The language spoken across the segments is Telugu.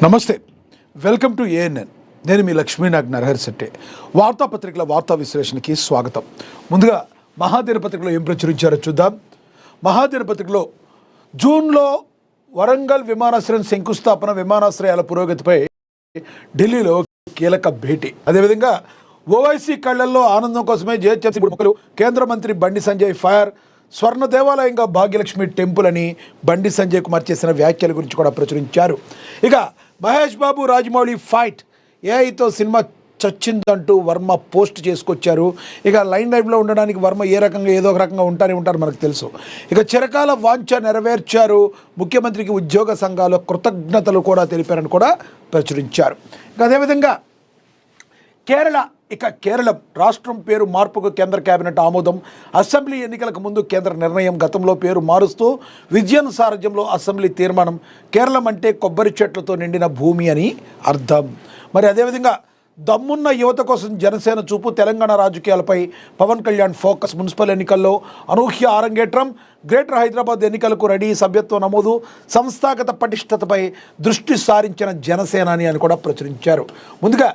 నమస్తే, వెల్కమ్ టు ఏఎన్ఎన్. నేను మీ లక్ష్మీనాగ్ నరహరి శెట్టి. వార్తాపత్రికల వార్తా విశ్లేషణకి స్వాగతం. ముందుగా మహాదినపత్రికలో ఏం ప్రచురించారో చూద్దాం. మహాదినపత్రికలో జూన్లో వరంగల్ విమానాశ్రయం శంకుస్థాపన, విమానాశ్రయాల పురోగతిపై ఢిల్లీలో కీలక భేటీ. అదేవిధంగా ఓవైసీ కళ్లల్లో ఆనందం కోసమే జేహెచ్ఎంసీ మొక్కలు, కేంద్ర మంత్రి బండి సంజయ్ ఫైర్, స్వర్ణ దేవాలయంగా భాగ్యలక్ష్మి టెంపుల్ అని బండి సంజయ్ కుమార్ చేసిన వ్యాఖ్యల గురించి కూడా ప్రచురించారు. ఇక మహేష్ బాబు రాజమౌళి ఫైట్, ఏఐతో సినిమా చచ్చిందంటూ వర్మ పోస్ట్ చేసుకొచ్చారు. ఇక లైన్ లైఫ్లో ఉండడానికి వర్మ ఏ రకంగా ఏదో ఒక రకంగా ఉంటారు మనకు తెలుసు. ఇక చిరకాల వాంఛ నెరవేర్చారు, ముఖ్యమంత్రికి ఉద్యోగ సంఘాలు కృతజ్ఞతలు కూడా తెలిపారని కూడా ప్రచురించారు. ఇక అదేవిధంగా కేరళం రాష్ట్రం పేరు మార్పుకు కేంద్ర కేబినెట్ ఆమోదం. అసెంబ్లీ ఎన్నికలకు ముందు కేంద్ర నిర్ణయం. గతంలో పేరు మారుస్తూ విజయన్ సారథ్యంలో అసెంబ్లీ తీర్మానం. కేరళం అంటే కొబ్బరి చెట్లతో నిండిన భూమి అని అర్థం. మరి అదేవిధంగా దమ్మున్న యువత కోసం జనసేన చూపు, తెలంగాణ రాజకీయాలపై పవన్ కళ్యాణ్ ఫోకస్. మున్సిపల్ ఎన్నికల్లో అనూహ్య ఆరంగేట్రం, గ్రేటర్ హైదరాబాద్ ఎన్నికలకు రెడీ, సభ్యత్వ నమోదు, సంస్థాగత పటిష్టతపై దృష్టి సారించిన జనసేన అని కూడా ప్రచురించారు. ముందుగా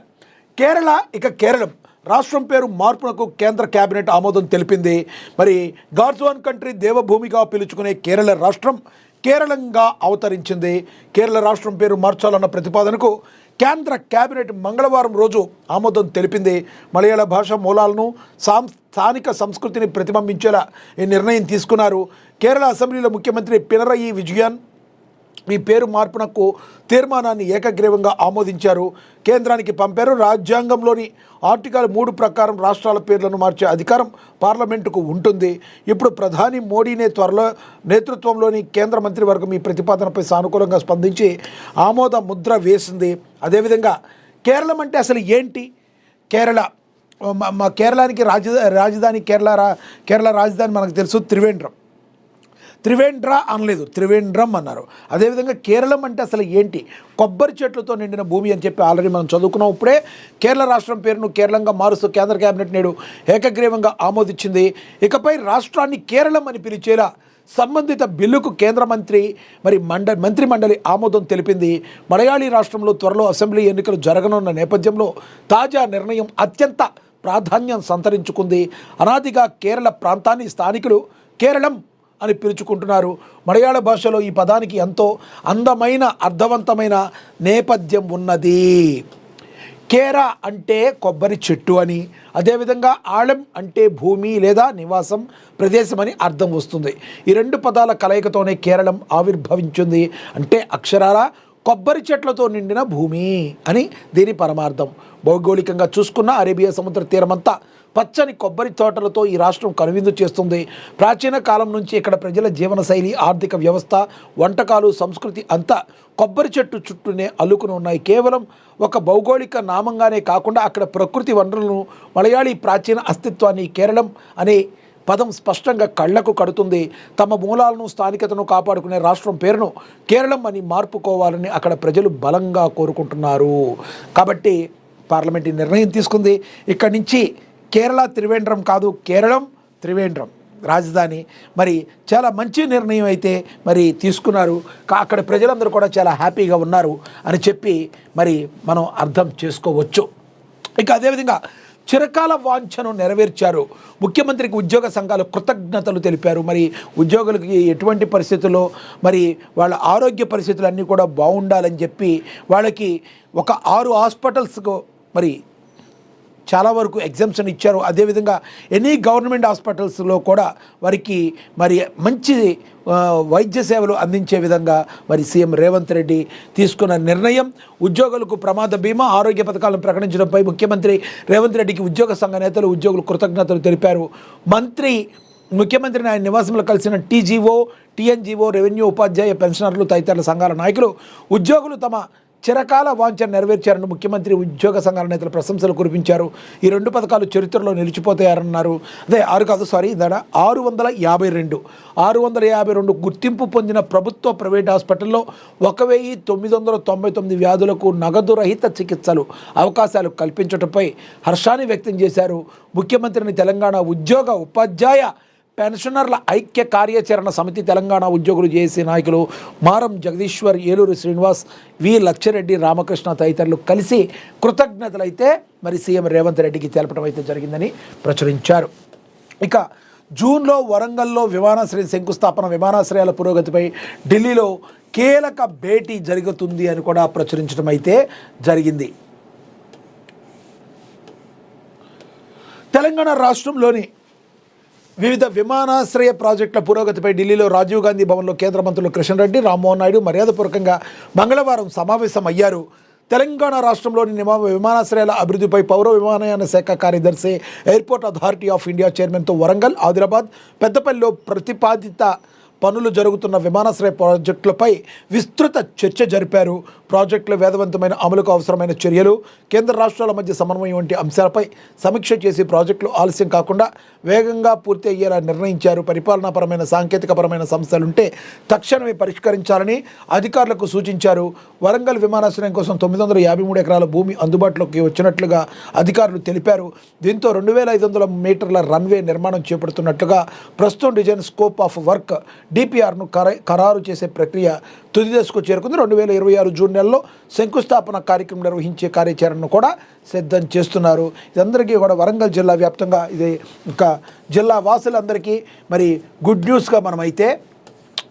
కేరళం రాష్ట్రం పేరు మార్పునకు కేంద్ర కేబినెట్ ఆమోదం తెలిపింది. మరి గాడ్స్ ఓన్ కంట్రీ దేవభూమిగా పిలుచుకునే కేరళ రాష్ట్రం కేరళంగా అవతరించింది. కేరళ రాష్ట్రం పేరు మార్చాలన్న ప్రతిపాదనకు కేంద్ర కేబినెట్ మంగళవారం రోజు ఆమోదం తెలిపింది. మలయాళ భాష మూలాలను, స్థానిక సంస్కృతిని ప్రతిబింబించేలా ఈ నిర్ణయం తీసుకున్నారు. కేరళ అసెంబ్లీలో ముఖ్యమంత్రి పినరయి విజయన్ ఈ పేరు మార్పునకు తీర్మానాన్ని ఏకగ్రీవంగా ఆమోదించారు, కేంద్రానికి పంపారు. రాజ్యాంగంలోని ఆర్టికల్ 3 ప్రకారం రాష్ట్రాల పేర్లను మార్చే అధికారం పార్లమెంటుకు ఉంటుంది. ఇప్పుడు ప్రధాని మోడీనే నేతృత్వంలోని కేంద్ర మంత్రివర్గం ఈ ప్రతిపాదనపై సానుకూలంగా స్పందించి ఆమోద ముద్ర వేసింది. అదేవిధంగా కేరళం అంటే అసలు ఏంటి? కేరళానికి రాజధాని కేరళ రాజధాని మనకు తెలుసు త్రివేంద్ర అనలేదు, త్రివేంద్రం అన్నారు. అదేవిధంగా కేరళం అంటే అసలు ఏంటి? కొబ్బరి చెట్లతో నిండిన భూమి అని చెప్పి ఆల్రెడీ మనం చదువుకున్నాం. ఇప్పుడే కేరళ రాష్ట్రం పేరును కేరళంగా మారుస్తూ కేంద్ర కేబినెట్ నేడు ఏకగ్రీవంగా ఆమోదించింది. ఇకపై రాష్ట్రాన్ని కేరళం అని పిలిచేలా సంబంధిత బిల్లుకు కేంద్ర మంత్రిమండలి ఆమోదం తెలిపింది. మలయాళీ రాష్ట్రంలో త్వరలో అసెంబ్లీ ఎన్నికలు జరగనున్న నేపథ్యంలో తాజా నిర్ణయం అత్యంత ప్రాధాన్యం సంతరించుకుంది. అనాదిగా కేరళ ప్రాంతాన్ని స్థానికులు కేరళం అని పిలుచుకుంటున్నారు. మలయాళ భాషలో ఈ పదానికి ఎంతో అందమైన, అర్థవంతమైన నేపథ్యం ఉన్నది. కేరా అంటే కొబ్బరి చెట్టు అని, అదేవిధంగా ఆళం అంటే భూమి లేదా నివాసం, ప్రదేశం అని అర్థం వస్తుంది. ఈ రెండు పదాల కలయికతోనే కేరళం ఆవిర్భవించింది. అంటే అక్షరాల కొబ్బరి చెట్లతో నిండిన భూమి అని దీని పరమార్థం. భౌగోళికంగా చూసుకున్న అరేబియా సముద్ర తీరమంతా పచ్చని కొబ్బరి తోటలతో ఈ రాష్ట్రం కనువిందు చేస్తుంది. ప్రాచీన కాలం నుంచి ఇక్కడ ప్రజల జీవనశైలి, ఆర్థిక వ్యవస్థ, వంటకాలు, సంస్కృతి అంతా కొబ్బరి చెట్టు చుట్టూనే అల్లుకుని ఉన్నాయి. కేవలం ఒక భౌగోళిక నామంగానే కాకుండా అక్కడ ప్రకృతి వనరులను, మలయాళీ ప్రాచీన అస్తిత్వాన్ని కేరళం అనే పదం స్పష్టంగా కళ్లకు కడుతుంది. తమ మూలాలను, స్థానికతను కాపాడుకునే రాష్ట్రం పేరును కేరళం అని మార్పుకోవాలని అక్కడ ప్రజలు బలంగా కోరుకుంటున్నారు. కాబట్టి పార్లమెంట్ ఈ నిర్ణయం తీసుకుంది. ఇక్కడి నుంచి కేరళ త్రివేంద్రం కాదు, కేరళం త్రివేంద్రం రాజధాని. మరి చాలా మంచి నిర్ణయం అయితే మరి తీసుకున్నారు. అక్కడ ప్రజలందరూ కూడా చాలా హ్యాపీగా ఉన్నారు అని చెప్పి మరి మనం అర్థం చేసుకోవచ్చు. ఇక అదేవిధంగా చిరకాల వాంఛను నెరవేర్చారు, ముఖ్యమంత్రికి ఉద్యోగ సంఘాలు కృతజ్ఞతలు తెలిపారు. మరి ఉద్యోగులకి ఎటువంటి పరిస్థితుల్లో మరి వాళ్ళ ఆరోగ్య పరిస్థితులు అన్నీ కూడా బాగుండాలని చెప్పి వాళ్ళకి ఒక 6 హాస్పిటల్స్కు మరి చాలా వరకు ఎగ్జామ్షన్ ఇచ్చారు. అదేవిధంగా ఎనీ గవర్నమెంట్ హాస్పిటల్స్లో కూడా వారికి మరి మంచి వైద్య సేవలు అందించే విధంగా మరి సీఎం రేవంత్ రెడ్డి తీసుకున్న నిర్ణయం. ఉద్యోగులకు ప్రమాద బీమా, ఆరోగ్య పథకాలను ప్రకటించడంపై ముఖ్యమంత్రి రేవంత్ రెడ్డికి ఉద్యోగ సంఘ నేతలు, ఉద్యోగులు కృతజ్ఞతలు తెలిపారు. ముఖ్యమంత్రిని ఆయన నివాసంలో కలిసిన టీజీఓ, టీఎన్జీఓ, రెవెన్యూ, ఉపాధ్యాయ, పెన్షనర్లు తదితరుల సంఘాల నాయకులు, ఉద్యోగులు తమ చిరకాల వాంఛ నెరవేర్చారని ముఖ్యమంత్రి, ఉద్యోగ సంఘాల నేతలు ప్రశంసలు కురిపించారు. ఈ 2 పథకాలు చరిత్రలో నిలిచిపోతాయన్నారు. 652 గుర్తింపు పొందిన ప్రభుత్వ, ప్రైవేట్ హాస్పిటల్లో 1999 వ్యాధులకు నగదు రహిత చికిత్సలు అవకాశాలు కల్పించడంపై హర్షాన్ని వ్యక్తం చేశారు. ముఖ్యమంత్రిని తెలంగాణ ఉద్యోగ, ఉపాధ్యాయ, పెన్షనర్ల ఐక్య కార్యాచరణ సమితి తెలంగాణ ఉద్యోగులు జేఏసీ నాయకులు మారం జగదీశ్వర్, ఏలూరు శ్రీనివాస్, వి లక్షరెడ్డి, రామకృష్ణ తదితరులు కలిసి కృతజ్ఞతలైతే మరి సీఎం రేవంత్ రెడ్డికి తెలపడం అయితే జరిగిందని ప్రచురించారు. ఇక జూన్లో వరంగల్లో విమానాశ్రయం శంకుస్థాపన, విమానాశ్రయాల పురోగతిపై ఢిల్లీలో కీలక భేటీ జరుగుతుంది అని కూడా ప్రచురించడం అయితే జరిగింది. తెలంగాణ రాష్ట్రంలోని వివిధ విమానాశ్రయ ప్రాజెక్టుల పురోగతిపై ఢిల్లీలో రాజీవ్ గాంధీ భవన్లో కేంద్ర మంత్రులు కిషన్ రెడ్డి, రామ్మోహన్ నాయుడు మర్యాదపూర్వకంగా మంగళవారం సమావేశం అయ్యారు. తెలంగాణ రాష్ట్రంలోని విమానాశ్రయాల అభివృద్ధిపై పౌర విమానయాన శాఖ కార్యదర్శి, ఎయిర్పోర్ట్ అథారిటీ ఆఫ్ ఇండియా చైర్మన్తో వరంగల్, ఆదిలాబాద్, పెద్దపల్లిలో ప్రతిపాదిత పనులు జరుగుతున్న విమానాశ్రయ ప్రాజెక్టులపై విస్తృత చర్చ జరిపారు. ప్రాజెక్టుల వేగవంతమైన అమలుకు అవసరమైన చర్యలు, కేంద్ర రాష్ట్రాల మధ్య సమన్వయం వంటి అంశాలపై సమీక్ష చేసి ప్రాజెక్టులు ఆలస్యం కాకుండా వేగంగా పూర్తి అయ్యేలా నిర్ణయించారు. పరిపాలనాపరమైన, సాంకేతికపరమైన సమస్యలుంటే తక్షణమే పరిష్కరించాలని అధికారులకు సూచించారు. వరంగల్ విమానాశ్రయం కోసం 953 ఎకరాల భూమి అందుబాటులోకి వచ్చినట్లుగా అధికారులు తెలిపారు. దీంతో 2500 మీటర్ల రన్వే నిర్మాణం చేపడుతున్నట్లుగా ప్రస్తుతం డిజైన్ స్కోప్ ఆఫ్ వర్క్ డిపిఆర్ను ఖరారు చేసే ప్రక్రియ తుది దశకు చేరుకుంది. 2026 జూన్ నెలలో శంకుస్థాపన కార్యక్రమం నిర్వహించే కార్యాచరణను కూడా సిద్ధం చేస్తున్నారు. ఇదందరికీ కూడా వరంగల్ జిల్లా వ్యాప్తంగా ఇది ఇంకా జిల్లా వాసులందరికీ మరి గుడ్ న్యూస్గా మనమైతే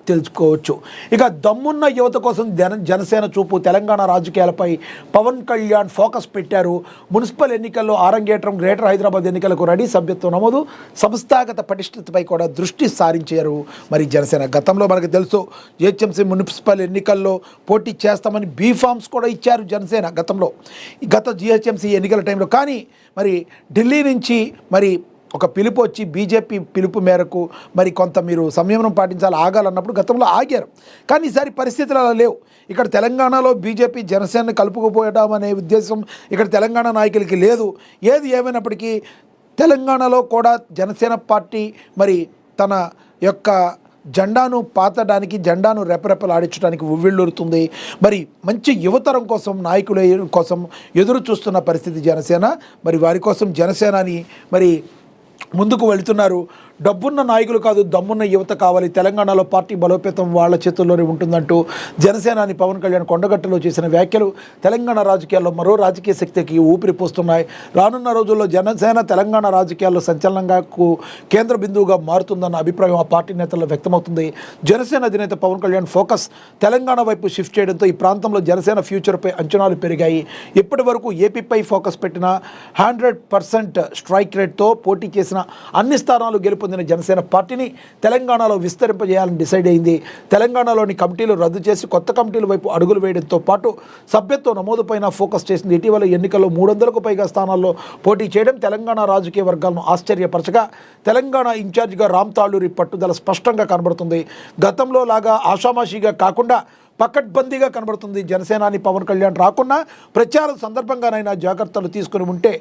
తెలుసుకోవచ్చు. ఇక దమ్మున్న యువత కోసం జనసేన చూపు, తెలంగాణ రాజకీయాలపై పవన్ కళ్యాణ్ ఫోకస్ పెట్టారు. మున్సిపల్ ఎన్నికల్లో ఆరంగేట్రం, గ్రేటర్ హైదరాబాద్ ఎన్నికలకు రెడీ, సభ్యత్వం నమోదు, సంస్థాగత పటిష్టతపై కూడా దృష్టి సారించారు. మరి జనసేన గతంలో మనకు తెలుసు జిహెచ్ఎంసీ మున్సిపల్ ఎన్నికల్లో పోటీ చేస్తామని బీఫామ్స్ కూడా ఇచ్చారు జనసేన గత జిహెచ్ఎంసీ ఎన్నికల టైంలో. కానీ మరి ఢిల్లీ నుంచి మరి ఒక పిలుపు వచ్చి బీజేపీ పిలుపు మేరకు మరి కొంత మీరు సంయమనం పాటించాలి, ఆగాలన్నప్పుడు గతంలో ఆగారు. కానీ ఈసారి పరిస్థితులు అలా లేవు. ఇక్కడ తెలంగాణలో బీజేపీ జనసేనని కలుపుకుపోయడం అనే ఉద్దేశం ఇక్కడ తెలంగాణ నాయకులకి లేదు. ఏది ఏమైనప్పటికీ తెలంగాణలో కూడా జనసేన పార్టీ మరి తన యొక్క జెండాను పాతడానికి, జెండాను రెపరెపలాడించడానికి ఉవ్విళ్ళూరుతుంది. మరి మంచి యువతరం కోసం, నాయకుల కోసం ఎదురు చూస్తున్న పరిస్థితి జనసేన. మరి వారి కోసం జనసేనని మరి ముందుకు వెళుతున్నారు. డబ్బున్న నాయకులు కాదు, దమ్మున్న యువత కావాలి. తెలంగాణలో పార్టీ బలోపేతం వాళ్ళ చేతుల్లోనే ఉంటుందంటూ జనసేనాని పవన్ కళ్యాణ్ కొండగట్టులో చేసిన వ్యాఖ్యలు తెలంగాణ రాజకీయాల్లో మరో రాజకీయ శక్తికి ఊపిరి పోస్తున్నాయి. రానున్న రోజుల్లో జనసేన తెలంగాణ రాజకీయాల్లో సంచలనంగా కేంద్ర బిందువుగా మారుతుందన్న అభిప్రాయం ఆ పార్టీ నేతల్లో వ్యక్తమవుతుంది. జనసేన అధినేత పవన్ కళ్యాణ్ ఫోకస్ తెలంగాణ వైపు షిఫ్ట్ చేయడంతో ఈ ప్రాంతంలో జనసేన ఫ్యూచర్పై అంచనాలు పెరిగాయి. ఇప్పటి వరకు ఏపీపై ఫోకస్ పెట్టిన 100% స్ట్రైక్ రేట్తో పోటీ చేసిన అన్ని స్థానాలు గెలుపొందిన జనసేన పార్టీని తెలంగాణలో విస్తరింపజేయాలని డిసైడ్ అయింది. తెలంగాణలోని కమిటీలు రద్దు చేసి కొత్త కమిటీల వైపు అడుగులు వేయడంతో పాటు సభ్యత్వ నమోదుపైన ఫోకస్ చేసింది. ఇటీవల ఎన్నికల్లో 300కు పైగా స్థానాల్లో పోటీ చేయడం తెలంగాణ రాజకీయ వర్గాలను ఆశ్చర్యపరచగా తెలంగాణ ఇన్ఛార్జిగా రామ్ తాళూరి పట్టుదల స్పష్టంగా కనబడుతుంది. గతంలో లాగా ఆషామాషిగా కాకుండా పకడ్బందీగా కనబడుతుంది. జనసేనాని పవన్ కళ్యాణ్ రాకున్నా ప్రచారం సందర్భంగానైనా జాగ్రత్తలు తీసుకుని ఉంటే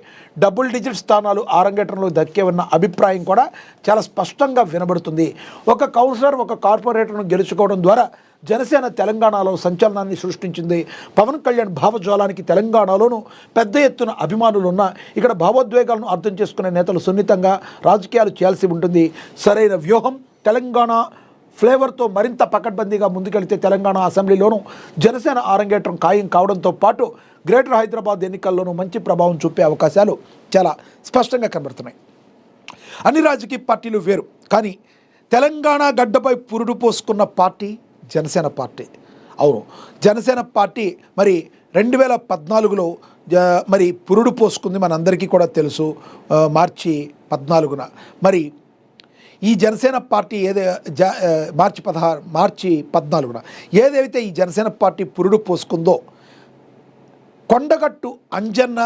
డబుల్ డిజిట్ స్థానాలు ఆరంగేట్రంలో దక్కేవన్న అభిప్రాయం కూడా చాలా స్పష్టంగా వినబడుతుంది. ఒక కౌన్సిలర్, ఒక కార్పొరేటర్ను గెలుచుకోవడం ద్వారా జనసేన తెలంగాణలో సంచలనాన్ని సృష్టించింది. పవన్ కళ్యాణ్ భావజాలానికి తెలంగాణలోనూ పెద్ద ఎత్తున అభిమానులు ఉన్నా ఇక్కడ భావోద్వేగాలను అర్థం చేసుకునే నేతలు సున్నితంగా రాజకీయాలు చేయాల్సి ఉంటుంది. సరైన వ్యూహం, తెలంగాణ ఫ్లేవర్తో మరింత పకడ్బందీగా ముందుకెళ్తే తెలంగాణ అసెంబ్లీలోనూ జనసేన ఆరంగేట్రం ఖాయం కావడంతో పాటు గ్రేటర్ హైదరాబాద్ ఎన్నికల్లోనూ మంచి ప్రభావం చూపే అవకాశాలు చాలా స్పష్టంగా కనబడుతున్నాయి. అన్ని రాజకీయ పార్టీలు వేరు, కానీ తెలంగాణ గడ్డపై పురుడు పోసుకున్న పార్టీ జనసేన పార్టీ. అవును, జనసేన పార్టీ మరి 2014లో మరి పురుడు పోసుకుంది, మనందరికీ కూడా తెలుసు. మార్చి 14న మరి ఈ జనసేన పార్టీ మార్చి 14న ఏదైతే ఈ జనసేన పార్టీ పురుడు పోసుకుందో, కొండగట్టు అంజన్న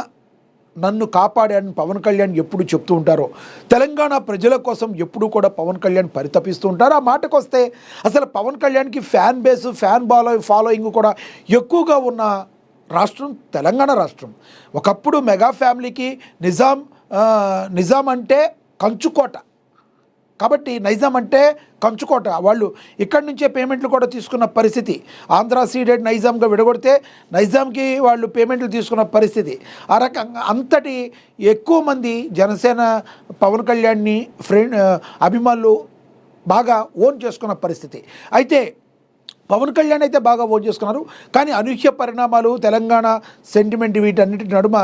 నన్ను కాపాడాడని పవన్ కళ్యాణ్ ఎప్పుడు చెప్తూ ఉంటారో, తెలంగాణ ప్రజల కోసం ఎప్పుడు కూడా పవన్ కళ్యాణ్ పరితపిస్తూ ఉంటారు. ఆ మాటకు వస్తే అసలు పవన్ కళ్యాణ్కి ఫ్యాన్ బేస్, ఫ్యాన్ ఫాలోయింగ్ కూడా ఎక్కువగా ఉన్న రాష్ట్రం తెలంగాణ రాష్ట్రం. ఒకప్పుడు మెగా ఫ్యామిలీకి నిజాం అంటే కంచుకోట కాబట్టి, నైజాం అంటే కంచుకోట. వాళ్ళు ఇక్కడి నుంచే పేమెంట్లు కూడా తీసుకున్న పరిస్థితి. ఆంధ్ర సీడెడ్ నైజాంగా విడగొడితే నైజాంకి వాళ్ళు పేమెంట్లు తీసుకున్న పరిస్థితి. ఆ రకంగా అంతటి ఎక్కువ మంది జనసేన పవన్ కళ్యాణ్ని అభిమానులు బాగా ఓన్ చేసుకున్న పరిస్థితి. అయితే పవన్ కళ్యాణ్ అయితే బాగా ఓన్ చేసుకున్నారు. కానీ అనూహ్య పరిణామాలు, తెలంగాణ సెంటిమెంట్ వీటన్నిటి నడుమ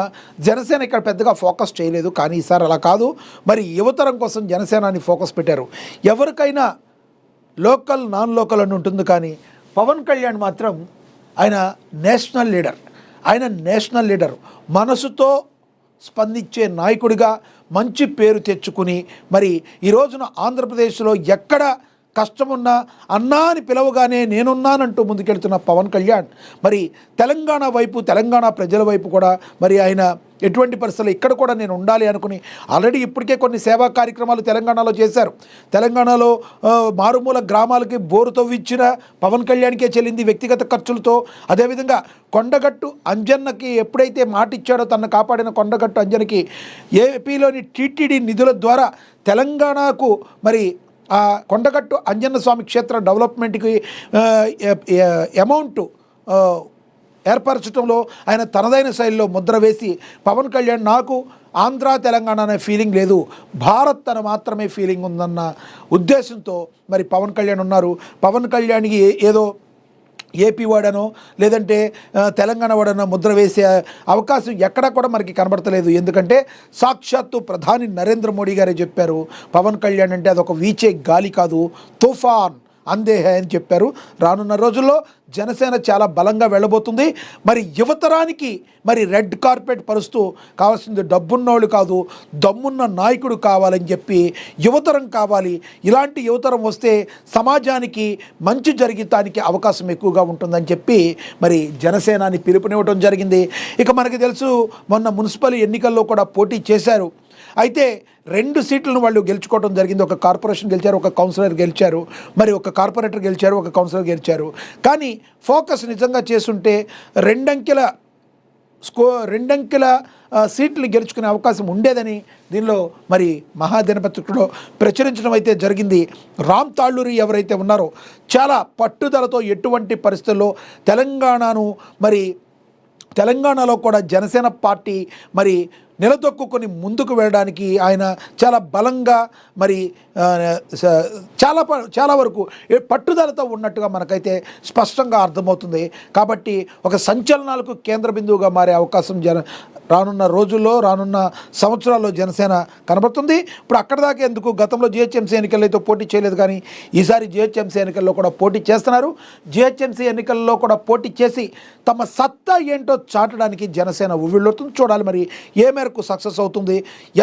జనసేన ఇక్కడ పెద్దగా ఫోకస్ చేయలేదు. కానీ ఈసారి అలా కాదు, మరి యువతరం కోసం జనసేనాని ఫోకస్ పెట్టారు. ఎవరికైనా లోకల్ నాన్ లోకల్ అని ఉంటుంది, కానీ పవన్ కళ్యాణ్ మాత్రం ఆయన నేషనల్ లీడర్, మనసుతో స్పందించే నాయకుడిగా మంచి పేరు తెచ్చుకుని మరి ఈ రోజున ఆంధ్రప్రదేశ్లో ఎక్కడ కష్టమున్నా అన్నా అని పిలవగానే నేనున్నానంటూ ముందుకెళ్తున్న పవన్ కళ్యాణ్ మరి తెలంగాణ వైపు, తెలంగాణ ప్రజల వైపు కూడా మరి ఆయన ఎటువంటి పరిస్థితుల్లో ఇక్కడ కూడా నేను ఉండాలి అనుకుని ఆల్రెడీ ఇప్పటికే కొన్ని సేవా కార్యక్రమాలు తెలంగాణలో చేశారు. తెలంగాణలో మారుమూల గ్రామాలకి బోరు తవ్వించిన పవన్ కళ్యాణ్కే చెల్లింది వ్యక్తిగత ఖర్చులతో. అదేవిధంగా కొండగట్టు అంజన్నకి ఎప్పుడైతే మాట ఇచ్చాడో తనను కాపాడిన కొండగట్టు అంజనకి ఏపీలోని టీటీడీ నిధుల ద్వారా తెలంగాణకు మరి ఆ కొండగట్టు అంజన్న స్వామి క్షేత్ర డెవలప్మెంట్కి అమౌంట్ ఏర్పరచడంలో ఆయన తనదైన శైలిలో ముద్ర వేసి పవన్ కళ్యాణ్ నాకు ఆంధ్ర తెలంగాణ అనే ఫీలింగ్ లేదు, భారత్ అని మాత్రమే ఫీలింగ్ ఉందన్న ఉద్దేశంతో మరి పవన్ కళ్యాణ్ ఉన్నారు. పవన్ కళ్యాణ్కి ఏదో ఏపీ వాడనో లేదంటే తెలంగాణ వాడనో ముద్ర వేసే అవకాశం ఎక్కడా కూడా మనకి కనబడతలేదు. ఎందుకంటే సాక్షాత్తు ప్రధాని నరేంద్ర మోడీ గారే చెప్పారు, పవన్ కళ్యాణ్ అంటే అదొక వీచే గాలి కాదు, తుఫాన్ అందే హై అని చెప్పారు. రానున్న రోజుల్లో జనసేన చాలా బలంగా వెళ్ళబోతుంది. మరి యువతరానికి మరి రెడ్ కార్పెట్ పరుస్తూ కావాల్సింది డబ్బున్నోళ్ళు కాదు, దమ్మున్న నాయకుడు కావాలని చెప్పి యువతరం కావాలి. ఇలాంటి యువతరం వస్తే సమాజానికి మంచి జరిగటానికి అవకాశం ఎక్కువగా ఉంటుందని చెప్పి మరి జనసేనాని పిలుపునివ్వడం జరిగింది. ఇక మనకి తెలుసు, మొన్న మున్సిపల్ ఎన్నికల్లో కూడా పోటీ చేశారు. అయితే 2 సీట్లను వాళ్ళు గెలుచుకోవడం జరిగింది. ఒక కార్పొరేషన్ గెలిచారు, ఒక కౌన్సిలర్ గెలిచారు, మరి ఒక కార్పొరేటర్ గెలిచారు, ఒక కౌన్సిలర్ గెలిచారు. కానీ ఫోకస్ నిజంగా చేస్తుంటే రెండంకెల సీట్లు గెలుచుకునే అవకాశం ఉండేదని దీనిలో మరి మహాదినపత్రికలో ప్రచురించడం అయితే జరిగింది. రామ్ తాళ్ళూరి ఎవరైతే ఉన్నారో చాలా పట్టుదలతో ఎటువంటి పరిస్థితుల్లో తెలంగాణలో కూడా జనసేన పార్టీ మరి నిలదొక్కుని ముందుకు వెళ్ళడానికి ఆయన చాలా బలంగా మరి చాలా వరకు పట్టుదలతో ఉన్నట్టుగా మనకైతే స్పష్టంగా అర్థమవుతుంది. కాబట్టి ఒక సంచలనాలకు కేంద్ర బిందువుగా మారే అవకాశం రానున్న రోజుల్లో, రానున్న సంవత్సరాల్లో జనసేన కనబడుతుంది. ఇప్పుడు అక్కడ దాకా ఎందుకు, గతంలో జిహెచ్ఎంసీ ఎన్నికల్లో అయితే పోటీ చేయలేదు, కానీ ఈసారి జిహెచ్ఎంసీ ఎన్నికల్లో కూడా పోటీ చేస్తున్నారు. జిహెచ్ఎంసీ ఎన్నికల్లో కూడా పోటీ చేసి తమ సత్తా ఏంటో చాటడానికి జనసేన ఉవ్విళ్ళవుతుంది. చూడాలి మరి ఏ మేరకు సక్సెస్ అవుతుంది,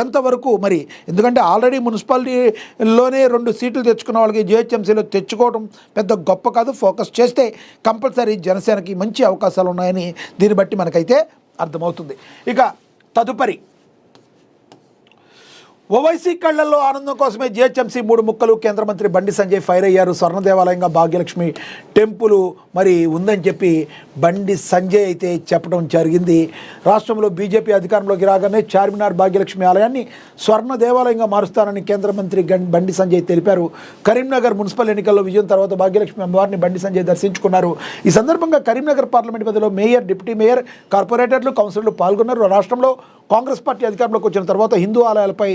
ఎంతవరకు మరి. ఎందుకంటే ఆల్రెడీ మున్సిపాలిటీలోనే 2 సీట్లు తెచ్చుకున్న వాళ్ళకి జిహెచ్ఎంసీలో తెచ్చుకోవడం పెద్ద గొప్ప కాదు. ఫోకస్ చేస్తే కంపల్సరీ జనసేనకి మంచి అవకాశాలు ఉన్నాయని దీన్ని బట్టి మనకైతే అర్థమవుతుంది. ఇక తదుపరి ఓవైసీ కళ్లల్లో ఆనందం కోసమే జిహెచ్ఎంసీ 3 ముక్కలు. కేంద్ర మంత్రి బండి సంజయ్ ఫైర్ అయ్యారు. స్వర్ణ దేవాలయంగా భాగ్యలక్ష్మి టెంపుల్ మరి ఉందని చెప్పి బండి సంజయ్ అయితే చెప్పడం జరిగింది. రాష్ట్రంలో బీజేపీ అధికారంలోకి రాగానే చార్మినార్ భాగ్యలక్ష్మి ఆలయాన్ని స్వర్ణ దేవాలయంగా మారుస్తానని కేంద్ర మంత్రి బండి సంజయ్ తెలిపారు. కరీంనగర్ మున్సిపల్ ఎన్నికల్లో విజయం తర్వాత భాగ్యలక్ష్మి అమ్మవారిని బండి సంజయ్ దర్శించుకున్నారు. ఈ సందర్భంగా కరీంనగర్ పార్లమెంట్ పరిధిలో మేయర్, డిప్యూటీ మేయర్, కార్పొరేటర్లు, కౌన్సిలర్లు పాల్గొన్నారు. రాష్ట్రంలో కాంగ్రెస్ పార్టీ అధికారంలోకి వచ్చిన తర్వాత హిందూ ఆలయాలపై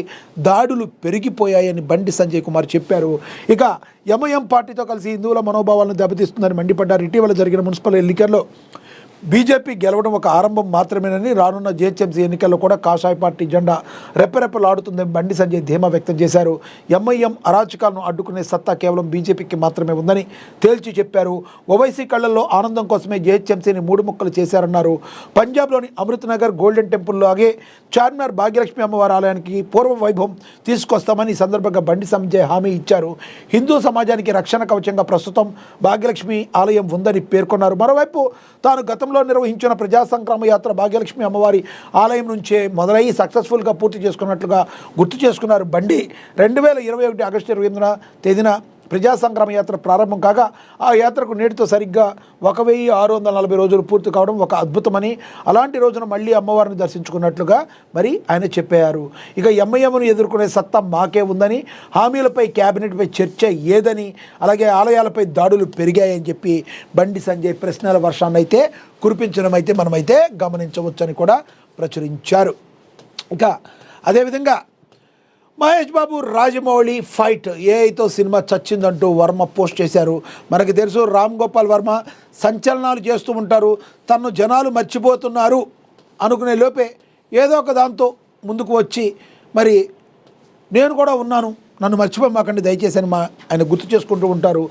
దాడులు పెరిగిపోయాయని బండి సంజయ్ కుమార్ చెప్పారు. ఇక ఎంఐఎం పార్టీతో కలిసి హిందువుల మనోభావాలను దెబ్బతీస్తుందని మండిపడ్డారు. ఇటీవల జరిగిన మున్సిపల్ ఎన్నికల్లో బీజేపీ గెలవడం ఒక ఆరంభం మాత్రమేనని, రానున్న జిహెచ్ఎంసీ ఎన్నికల్లో కూడా కాషాయ పార్టీ జెండా రెప్పరెప్పలాడుతుందని బండి సంజయ్ ధీమా వ్యక్తం చేశారు. ఎంఐఎం అరాచకాలను అడ్డుకునే సత్తా కేవలం బీజేపీకి మాత్రమే ఉందని తేల్చి చెప్పారు. ఓవైసీ కళ్లల్లో ఆనందం కోసమే జిహెచ్ఎంసీని 3 ముక్కలు చేశారన్నారు. పంజాబ్లోని అమృత్ నగర్ గోల్డెన్ టెంపుల్ లాగే చార్మినార్ భాగ్యలక్ష్మి అమ్మవారి ఆలయానికి పూర్వ వైభవం తీసుకొస్తామని ఈ సందర్భంగా బండి సంజయ్ హామీ ఇచ్చారు. హిందూ సమాజానికి రక్షణ కవచంగా ప్రస్తుతం భాగ్యలక్ష్మి ఆలయం ఉందని పేర్కొన్నారు. మరోవైపు తాను గతంలో నిర్వహించిన ప్రజా సంక్రమ యాత్ర భాగ్యలక్ష్మి అమ్మవారి ఆలయం నుంచే మొదలయ్యి సక్సెస్ఫుల్గా పూర్తి చేసుకున్నట్లుగా గుర్తు చేసుకున్నారు. బండి 2021 ఆగస్టు 28వ తేదీన ప్రజా సంక్రమ యాత్ర ప్రారంభం కాగా ఆ యాత్రకు నేటితో సరిగ్గా 1640 రోజులు పూర్తి కావడం ఒక అద్భుతమని, అలాంటి రోజున మళ్ళీ అమ్మవారిని దర్శించుకున్నట్లుగా మరి ఆయన చెప్పారు. ఇక ఎంఐఎంను ఎదుర్కొనే సత్తా మాకే ఉందని, హామీలపై క్యాబినెట్పై చర్చ ఏదని, అలాగే ఆలయాలపై దాడులు పెరిగాయని చెప్పి బండి సంజయ్ ప్రశ్నల వర్షాన్ని అయితే కురిపించడం అయితే మనమైతే గమనించవచ్చని కూడా ప్రచురించారు. ఇక అదేవిధంగా మహేష్ బాబు రాజమౌళి ఫైట్ ఏఐతో సినిమా చచ్చిందంటూ వర్మ పోస్ట్ చేశారు. మనకి తెలుసు రామ్ గోపాల్ వర్మ సంచలనాలు చేస్తూ ఉంటారు. తను జనాలు మర్చిపోతున్నారు అనుకునే లోపే ఏదో ఒక దాంతో ముందుకు వచ్చి మరి నేను కూడా ఉన్నాను, నన్ను మర్చిపోమాకండి దయచేసి అని ఆయన గుర్తు చేసుకుంటూ ఉంటారు.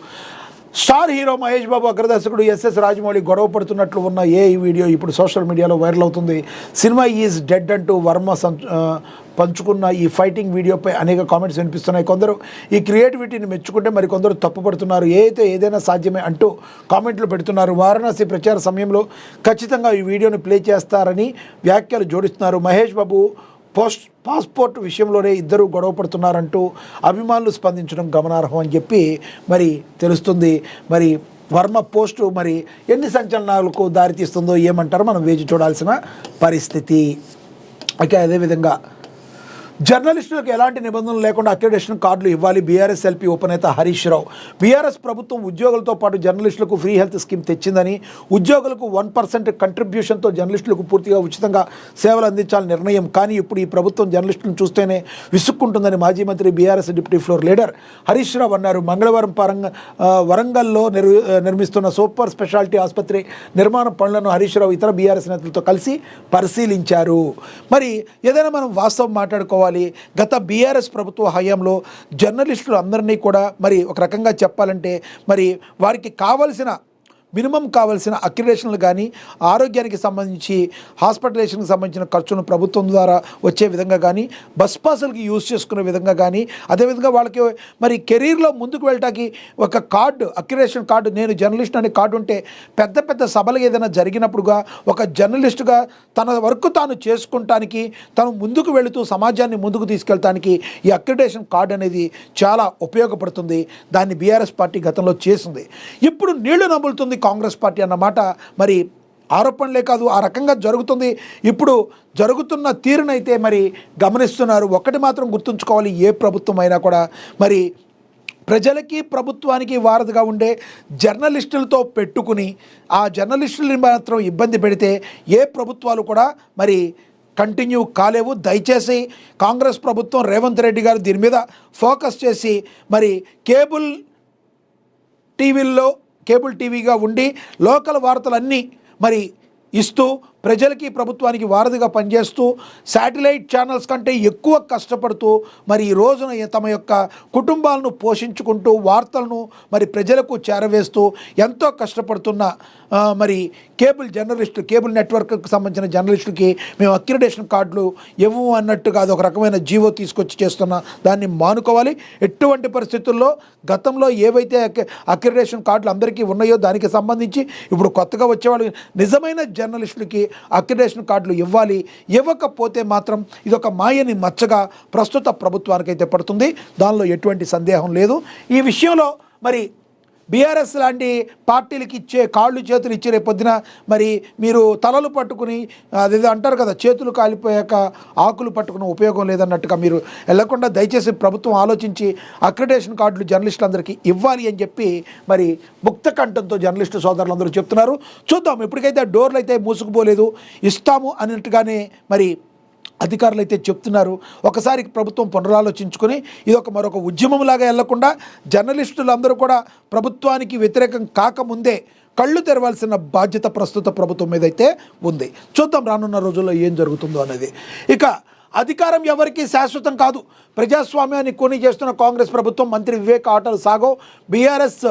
Star hero Mahesh Babu అగ్రదర్శకుడు SS Rajamouli గొడవ పడుతున్నట్లు ఉన్న ఈ వీడియో ఇప్పుడు సోషల్ మీడియాలో వైరల్ అవుతుంది. సినిమా ఈజ్ డెడ్ అంటూ వర్మ పంచుకున్న ఈ ఫైటింగ్ వీడియోపై అనేక కామెంట్స్ వినిపిస్తున్నాయి. కొందరు ఈ క్రియేటివిటీని మెచ్చుకుంటే మరికొందరు తప్పుపడుతున్నారు. ఏదైనా సాధ్యమే అంటూ కామెంట్లు పెడుతున్నారు. వారణాసి ప్రచార సమయంలో ఖచ్చితంగా ఈ వీడియోని ప్లే చేస్తారని వ్యాఖ్యలు జోడిస్తున్నారు. మహేష్ బాబు పాస్పోర్ట్ విషయంలోనే ఇద్దరు గొడవ పడుతున్నారంటూ అభిమానులు స్పందించడం గమనార్హం అని చెప్పి మరి తెలుస్తుంది. మరి వర్మ పోస్టు మరి ఎన్ని సంచలనాలకు దారితీస్తుందో ఏమంటారో మనం వేచి చూడాల్సిన పరిస్థితి. అయితే అదేవిధంగా జర్నలిస్టులకు ఎలాంటి నిబంధనలు లేకుండా అక్రిడేషన్ కార్డులు ఇవ్వాలి BRS LP ఉపనేత Harish Rao. BRS ప్రభుత్వం ఉద్యోగులతో పాటు జర్నలిస్టులకు ఫ్రీ హెల్త్ స్కీమ్ తెచ్చిందని, ఉద్యోగులకు 1% కంట్రిబ్యూషన్తో జర్నలిస్టులకు పూర్తిగా ఉచితంగా సేవలు అందించాలని నిర్ణయం. కానీ ఇప్పుడు ఈ ప్రభుత్వం జర్నలిస్టులను చూస్తేనే విసుక్కుంటుందని మాజీ మంత్రి BRS deputy floor leader Harish Rao అన్నారు. మంగళవారం వరంగల్లో నిర్మిస్తున్న సూపర్ స్పెషాలిటీ ఆసుపత్రి నిర్మాణ పనులను హరీష్ రావు ఇతర బీఆర్ఎస్ నేతలతో కలిసి పరిశీలించారు. మరి ఏదైనా మనం వాస్తవం మాట్లాడుకోవాలి. గత బీఆర్ఎస్ ప్రభుత్వ హయాంలో జర్నలిస్టులు అందరినీ కూడా మరి ఒక రకంగా చెప్పాలంటే మరి వారికి మినిమం కావాల్సిన అక్రిడేషన్లు కానీ, ఆరోగ్యానికి సంబంధించి హాస్పిటలైజేషన్కి సంబంధించిన ఖర్చును ప్రభుత్వం ద్వారా వచ్చే విధంగా కానీ, బస్ పాసులకి యూజ్ చేసుకునే విధంగా కానీ, అదేవిధంగా వాళ్ళకి మరి కెరీర్లో ముందుకు వెళ్ళటానికి ఒక కార్డు, అక్రిడేషన్ కార్డు, నేను జర్నలిస్ట్ అనే కార్డు ఉంటే పెద్ద పెద్ద సభలు ఏదైనా జరిగినప్పుడుగా ఒక జర్నలిస్టుగా తన వర్క్ తాను చేసుకుంటానికి, తను ముందుకు వెళుతూ సమాజాన్ని ముందుకు తీసుకెళ్ళటానికి ఈ అక్రిడేషన్ కార్డు అనేది చాలా ఉపయోగపడుతుంది. దాన్ని బీఆర్ఎస్ పార్టీ గతంలో చేసింది. ఇప్పుడు నీళ్లు నములుతుంది కాంగ్రెస్ పార్టీ అన్నమాట మరి ఆరోపణలే కాదు, ఆ రకంగా జరుగుతుంది. ఇప్పుడు జరుగుతున్న తీరునైతే మరి గమనిస్తున్నారు. ఒకటి మాత్రం గుర్తుంచుకోవాలి, ఏ ప్రభుత్వం అయినా కూడా మరి ప్రజలకి ప్రభుత్వానికి వారధిగా ఉండే జర్నలిస్టులతో పెట్టుకుని ఆ జర్నలిస్టులని మాత్రం ఇబ్బంది పెడితే ఏ ప్రభుత్వాలు కూడా మరి కంటిన్యూ కాలేవు. దయచేసి కాంగ్రెస్ ప్రభుత్వం రేవంత్ రెడ్డి గారు దీని మీద ఫోకస్ చేసి మరి కేబుల్ టీవీగా ఉండి లోకల్ వార్తలన్నీ మరి ఇస్తూ ప్రజలకి ప్రభుత్వానికి వారధిగా పనిచేస్తూ శాటిలైట్ ఛానల్స్ కంటే ఎక్కువ కష్టపడుతూ మరి ఈ రోజున తమ యొక్క కుటుంబాలను పోషించుకుంటూ వార్తలను మరి ప్రజలకు చేరవేస్తూ ఎంతో కష్టపడుతున్న మరి కేబుల్ నెట్వర్క్కి సంబంధించిన జర్నలిస్టులకి మేము అక్రిడేషన్ కార్డులు ఇవ్వము అన్నట్టుగా అదొక రకమైన జీవో తీసుకొచ్చి చేస్తున్న దాన్ని మానుకోవాలి. ఎటువంటి పరిస్థితుల్లో గతంలో ఏవైతే అక్రిడేషన్ కార్డులు అందరికీ ఉన్నాయో దానికి సంబంధించి ఇప్పుడు కొత్తగా వచ్చేవాళ్ళు నిజమైన జర్నలిస్టులకి అక్రిడేషన్ కార్డులు ఇవ్వాలి. ఇవ్వకపోతే మాత్రం ఇదొక మాయని మచ్చగా ప్రస్తుత ప్రభుత్వానికైతే పడుతుంది. దానిలో ఎటువంటి సందేహం లేదు. ఈ విషయంలో మరి బీఆర్ఎస్ లాంటి పార్టీలకి ఇచ్చే కాళ్ళు చేతులు ఇచ్చే రేపొద్దున మరి మీరు తలలు పట్టుకుని అదేదో అంటారు కదా, చేతులు కాలిపోయాక ఆకులు పట్టుకుని ఉపయోగం లేదన్నట్టుగా మీరు వెళ్లకుండా దయచేసి ప్రభుత్వం ఆలోచించి అక్రిడేషన్ కార్డులు జర్నలిస్టులందరికీ ఇవ్వాలి అని చెప్పి మరి ముక్త కంఠంతో జర్నలిస్టు సోదరులందరూ చెప్తున్నారు. చూద్దాం, ఇప్పటికైతే డోర్లు అయితే మూసుకుపోలేదు, ఇస్తాము అన్నట్టుగానే మరి అధికారులు అయితే చెప్తున్నారు. ఒకసారి ప్రభుత్వం పునరాలోచించుకొని ఇది మరొక ఉద్యమంలాగా వెళ్లకుండా జర్నలిస్టులందరూ కూడా ప్రభుత్వానికి వ్యతిరేకం కాకముందే కళ్ళు తెరవాల్సిన బాధ్యత ప్రస్తుత ప్రభుత్వం మీద అయితే ఉంది. చూద్దాం రానున్న రోజుల్లో ఏం జరుగుతుందో అనేది. ఇక అధికారం ఎవరికీ శాశ్వతం కాదు, ప్రజాస్వామ్యాన్ని కూని చేస్తున్న కాంగ్రెస్ ప్రభుత్వం. మంత్రి వివేక్ ఆటలు sago. BRS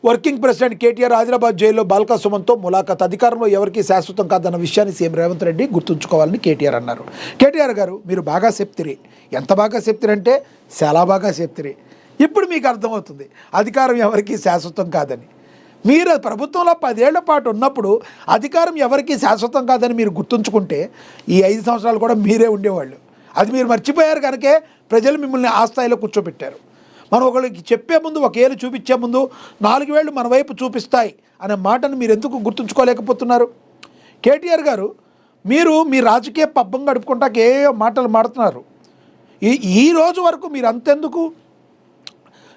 working president KTR Hyderabad జైల్లో బాల్కా సుమన్తో ములాఖాత్. అధికారంలో ఎవరికి శాశ్వతం కాదన్న విషయాన్ని సీఎం రేవంత్ రెడ్డి గుర్తుంచుకోవాలని కేటీఆర్ అన్నారు. కేటీఆర్ గారు, మీరు బాగా చెప్తిరి, ఎంత బాగా చెప్తిరంటే చాలా బాగా చెప్తిరి. ఇప్పుడు మీకు అర్థమవుతుంది అధికారం ఎవరికి శాశ్వతం కాదని. మీరు ప్రభుత్వంలో 10 ఏళ్ల పాటు ఉన్నప్పుడు అధికారం ఎవరికి శాశ్వతం కాదని మీరు గుర్తుంచుకుంటే ఈ 5 సంవత్సరాలు కూడా మీరే ఉండేవాళ్ళు. అది మీరు మర్చిపోయారు కనుకే ప్రజలు మిమ్మల్ని ఆ స్థాయిలో కూర్చోబెట్టారు. మనం ఒకరికి చెప్పే ముందు, ఒక ఏళ్ళు చూపించే ముందు 4 వేళ్ళు మన వైపు చూపిస్తాయి అనే మాటను మీరు ఎందుకు గుర్తుంచుకోలేకపోతున్నారు? కేటీఆర్ గారు, మీరు మీ రాజకీయ పబ్బం గడుపుకుంటాక ఏ మాటలు మాడుతున్నారు. ఈ రోజు వరకు మీరు అంతెందుకు,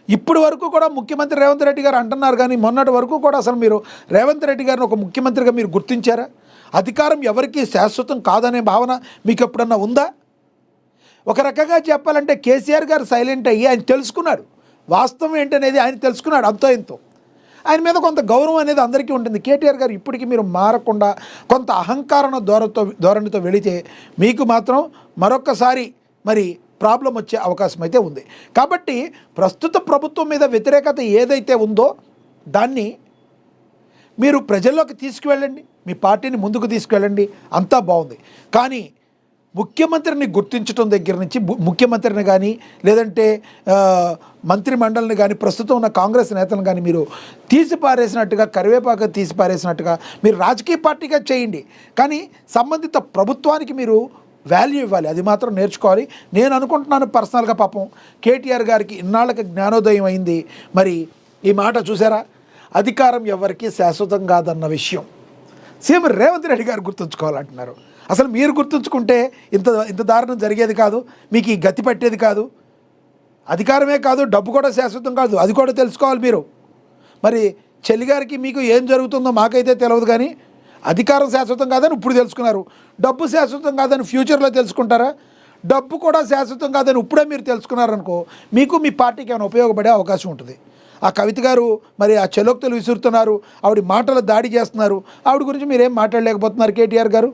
ఇప్పటి వరకు కూడా ముఖ్యమంత్రి రేవంత్ రెడ్డి గారు అంటున్నారు కానీ మొన్నటి వరకు కూడా అసలు మీరు రేవంత్ రెడ్డి గారిని ఒక ముఖ్యమంత్రిగా మీరు గుర్తించారా? అధికారం ఎవరికి శాశ్వతం కాదనే భావన మీకు ఎప్పుడన్నా ఉందా? ఒక రకంగా చెప్పాలంటే కేసీఆర్ గారు సైలెంట్ అయ్యి ఆయన తెలుసుకున్నాడు వాస్తవం ఏంటనేది, ఆయన తెలుసుకున్నాడు అంతో ఎంతో. ఆయన మీద కొంత గౌరవం అనేది అందరికీ ఉంటుంది. కేటీఆర్ గారు ఇప్పటికీ మీరు మారకుండా కొంత అహంకారణ ధోరణితో వెళితే మీకు మాత్రం మరొక్కసారి మరి ప్రాబ్లం వచ్చే అవకాశం అయితే ఉంది. కాబట్టి ప్రస్తుత ప్రభుత్వం మీద వ్యతిరేకత ఏదైతే ఉందో దాన్ని మీరు ప్రజల్లోకి తీసుకువెళ్ళండి, మీ పార్టీని ముందుకు తీసుకువెళ్ళండి, అంతా బాగుంది. కానీ ముఖ్యమంత్రిని గుర్తించడం దగ్గర నుంచి ముఖ్యమంత్రిని కానీ లేదంటే మంత్రి మండలిని కానీ ప్రస్తుతం ఉన్న కాంగ్రెస్ నేతలను కానీ మీరు తీసిపారేసినట్టుగా, కరివేపాకు తీసిపారేసినట్టుగా మీరు రాజకీయ పార్టీగా చేయండి. కానీ సంబంధిత ప్రభుత్వానికి మీరు వాల్యూ ఇవ్వాలి, అది మాత్రం నేర్చుకోవాలి. నేను అనుకుంటున్నాను పర్సనల్గా, పాపం కేటీఆర్ గారికి ఇన్నాళ్ళకి జ్ఞానోదయం అయింది. మరి ఈ మాట చూసారా, అధికారం ఎవరికి శాశ్వతం కాదన్న విషయం సీఎం రేవంత్ రెడ్డి గారు గుర్తుంచుకోవాలంటున్నారు. అసలు మీరు గుర్తుంచుకుంటే ఇంత దారుణం జరిగేది కాదు, మీకు ఈ గతి పట్టేది కాదు. అధికారమే కాదు, డబ్బు కూడా శాశ్వతం కాదు, అది కూడా తెలుసుకోవాలి మీరు. మరి చెల్లిగారికి మీకు ఏం జరుగుతుందో మాకైతే తెలియదు, కానీ అధికారం శాశ్వతం కాదని ఇప్పుడు తెలుసుకున్నారు, డబ్బు శాశ్వతం కాదని ఫ్యూచర్లో తెలుసుకుంటారా? డబ్బు కూడా శాశ్వతం కాదని ఇప్పుడే మీరు తెలుసుకున్నారనుకో, మీకు మీ పార్టీకి ఏమైనా ఉపయోగపడే అవకాశం ఉంటుంది. ఆ కవిత గారు మరి ఆ చెలోక్తులు విసురుతున్నారు, ఆవిడ మాటలు దాడి చేస్తున్నారు, ఆవిడ గురించి మీరేం మాట్లాడలేకపోతున్నారు కేటీఆర్ గారు.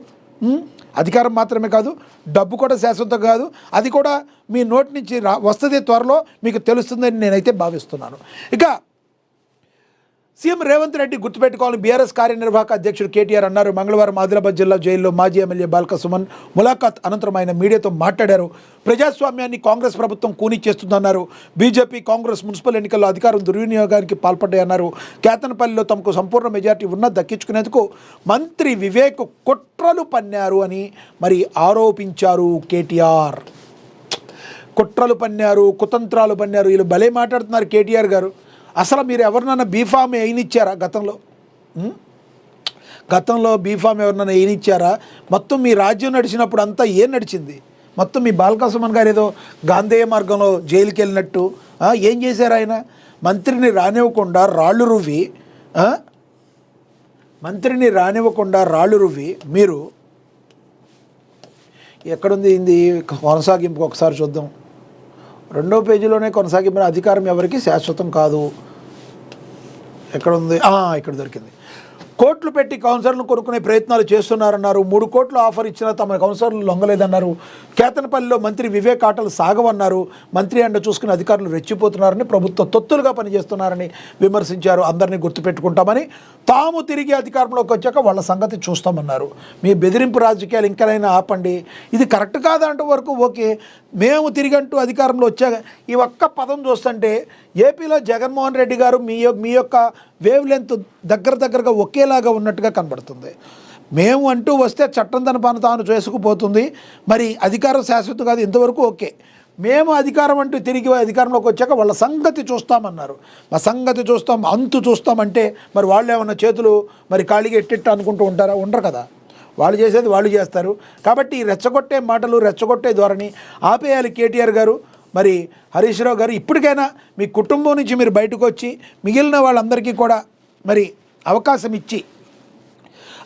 అధికారం మాత్రమే కాదు, డబ్బు కూడా శాశ్వతం కాదు, అది కూడా మీ నోటి నుంచి వస్తుంది, త్వరలో మీకు తెలుస్తుందని నేనైతే భావిస్తున్నాను. ఇక సీఎం రేవంత్ రెడ్డి గుర్తుపెట్టుకోవాలని బీఆర్ఎస్ కార్యనిర్వాహక అధ్యక్షుడు కేటీఆర్ అన్నారు. మంగళవారం ఆదిలాబాద్ జిల్లా జైల్లో మాజీ ఎమ్మెల్యే బాల్క సుమన్ ములాఖాత్ అనంతరం ఆయన మీడియాతో మాట్లాడారు. ప్రజాస్వామ్యాన్ని కాంగ్రెస్ ప్రభుత్వం కూనిచ్చేస్తుందన్నారు. బీజేపీ కాంగ్రెస్ మున్సిపల్ ఎన్నికల్లో అధికారం దుర్వినియోగానికి పాల్పడ్డాయన్నారు. కేతనపల్లిలో తమకు సంపూర్ణ మెజార్టీ ఉన్నా దక్కించుకునేందుకు మంత్రి వివేక్ కుట్రలు పన్నారు అని మరి ఆరోపించారు కేటీఆర్. కుట్రలు పన్నారు, కుతంత్రాలు పన్నారు, వీళ్ళు భలే మాట్లాడుతున్నారు కేటీఆర్ గారు. అసలు మీరు ఎవరినన్నా బీఫామ్ వేయనిచ్చారా గతంలో బీఫామ్ ఎవరినైనా వేయనిచ్చారా? మొత్తం మీ రాజ్యం నడిచినప్పుడు అంతా ఏం నడిచింది? మొత్తం మీ బాల్క సుమన్ గారు ఏదో గాంధేయ మార్గంలో జైలుకి వెళ్ళినట్టు ఏం చేశారు? ఆయన మంత్రిని రానివ్వకుండా రాళ్ళు రువ్వి మీరు ఎక్కడుంది ఇది కొనసాగింపు ఒకసారి చూద్దాం. 2వ పేజీలోనే కొనసాగింపు. అధికారం ఎవరికి శాశ్వతం కాదు. ఎక్కడుంది? ఇక్కడ దొరికింది. కోట్లు పెట్టి కౌన్సిలర్లను కొనుక్కునే ప్రయత్నాలు చేస్తున్నారన్నారు. 3 కోట్లు ఆఫర్ ఇచ్చినా తమ కౌన్సిలర్లు లొంగలేదన్నారు. కేతనపల్లిలో మంత్రి వివేక్ ఆటలు సాగవన్నారు. మంత్రి అండ చూసుకుని అధికారులు రెచ్చిపోతున్నారని, ప్రభుత్వ తొత్తులుగా పనిచేస్తున్నారని విమర్శించారు. అందరినీ గుర్తుపెట్టుకుంటామని, తాము తిరిగి అధికారంలోకి వచ్చాక వాళ్ళ సంగతి చూస్తామన్నారు. మీ బెదిరింపు రాజకీయాలు ఇంకనైనా ఆపండి, ఇది కరెక్ట్ కాదంటే వరకు ఓకే. మేము తిరిగంటూ అధికారంలో వచ్చాక ఈ ఒక్క పదం చూస్తుంటే ఏపీలో జగన్మోహన్ రెడ్డి గారు మీ యొక్క వేవ్ లెంత్ దగ్గరగా ఒకేలాగా ఉన్నట్టుగా కనబడుతుంది. మేము అంటూ వస్తే చట్టం తన పని తాను చేసుకుపోతుంది. మరి అధికారం శాశ్వతం కాదు, ఇంతవరకు ఓకే. మేము అధికారం అంటూ తిరిగి అధికారంలోకి వచ్చాక వాళ్ళ సంగతి చూస్తామన్నారు. మా సంగతి చూస్తాం, అంతు చూస్తామంటే మరి వాళ్ళు ఏమన్నా చేతులు మరి ఖాళీగా ఎట్టిట్టు అనుకుంటూ ఉంటారా? ఉండరు కదా, వాళ్ళు చేసేది వాళ్ళు చేస్తారు. కాబట్టి రెచ్చగొట్టే మాటలు, రెచ్చగొట్టే ధోరణి ఆపేయాలి కేటీఆర్ గారు. మరి హరీష్ రావు గారు ఇప్పటికైనా మీ కుటుంబం నుంచి మీరు బయటకు వచ్చి మిగిలిన వాళ్ళందరికీ కూడా మరి అవకాశం ఇచ్చి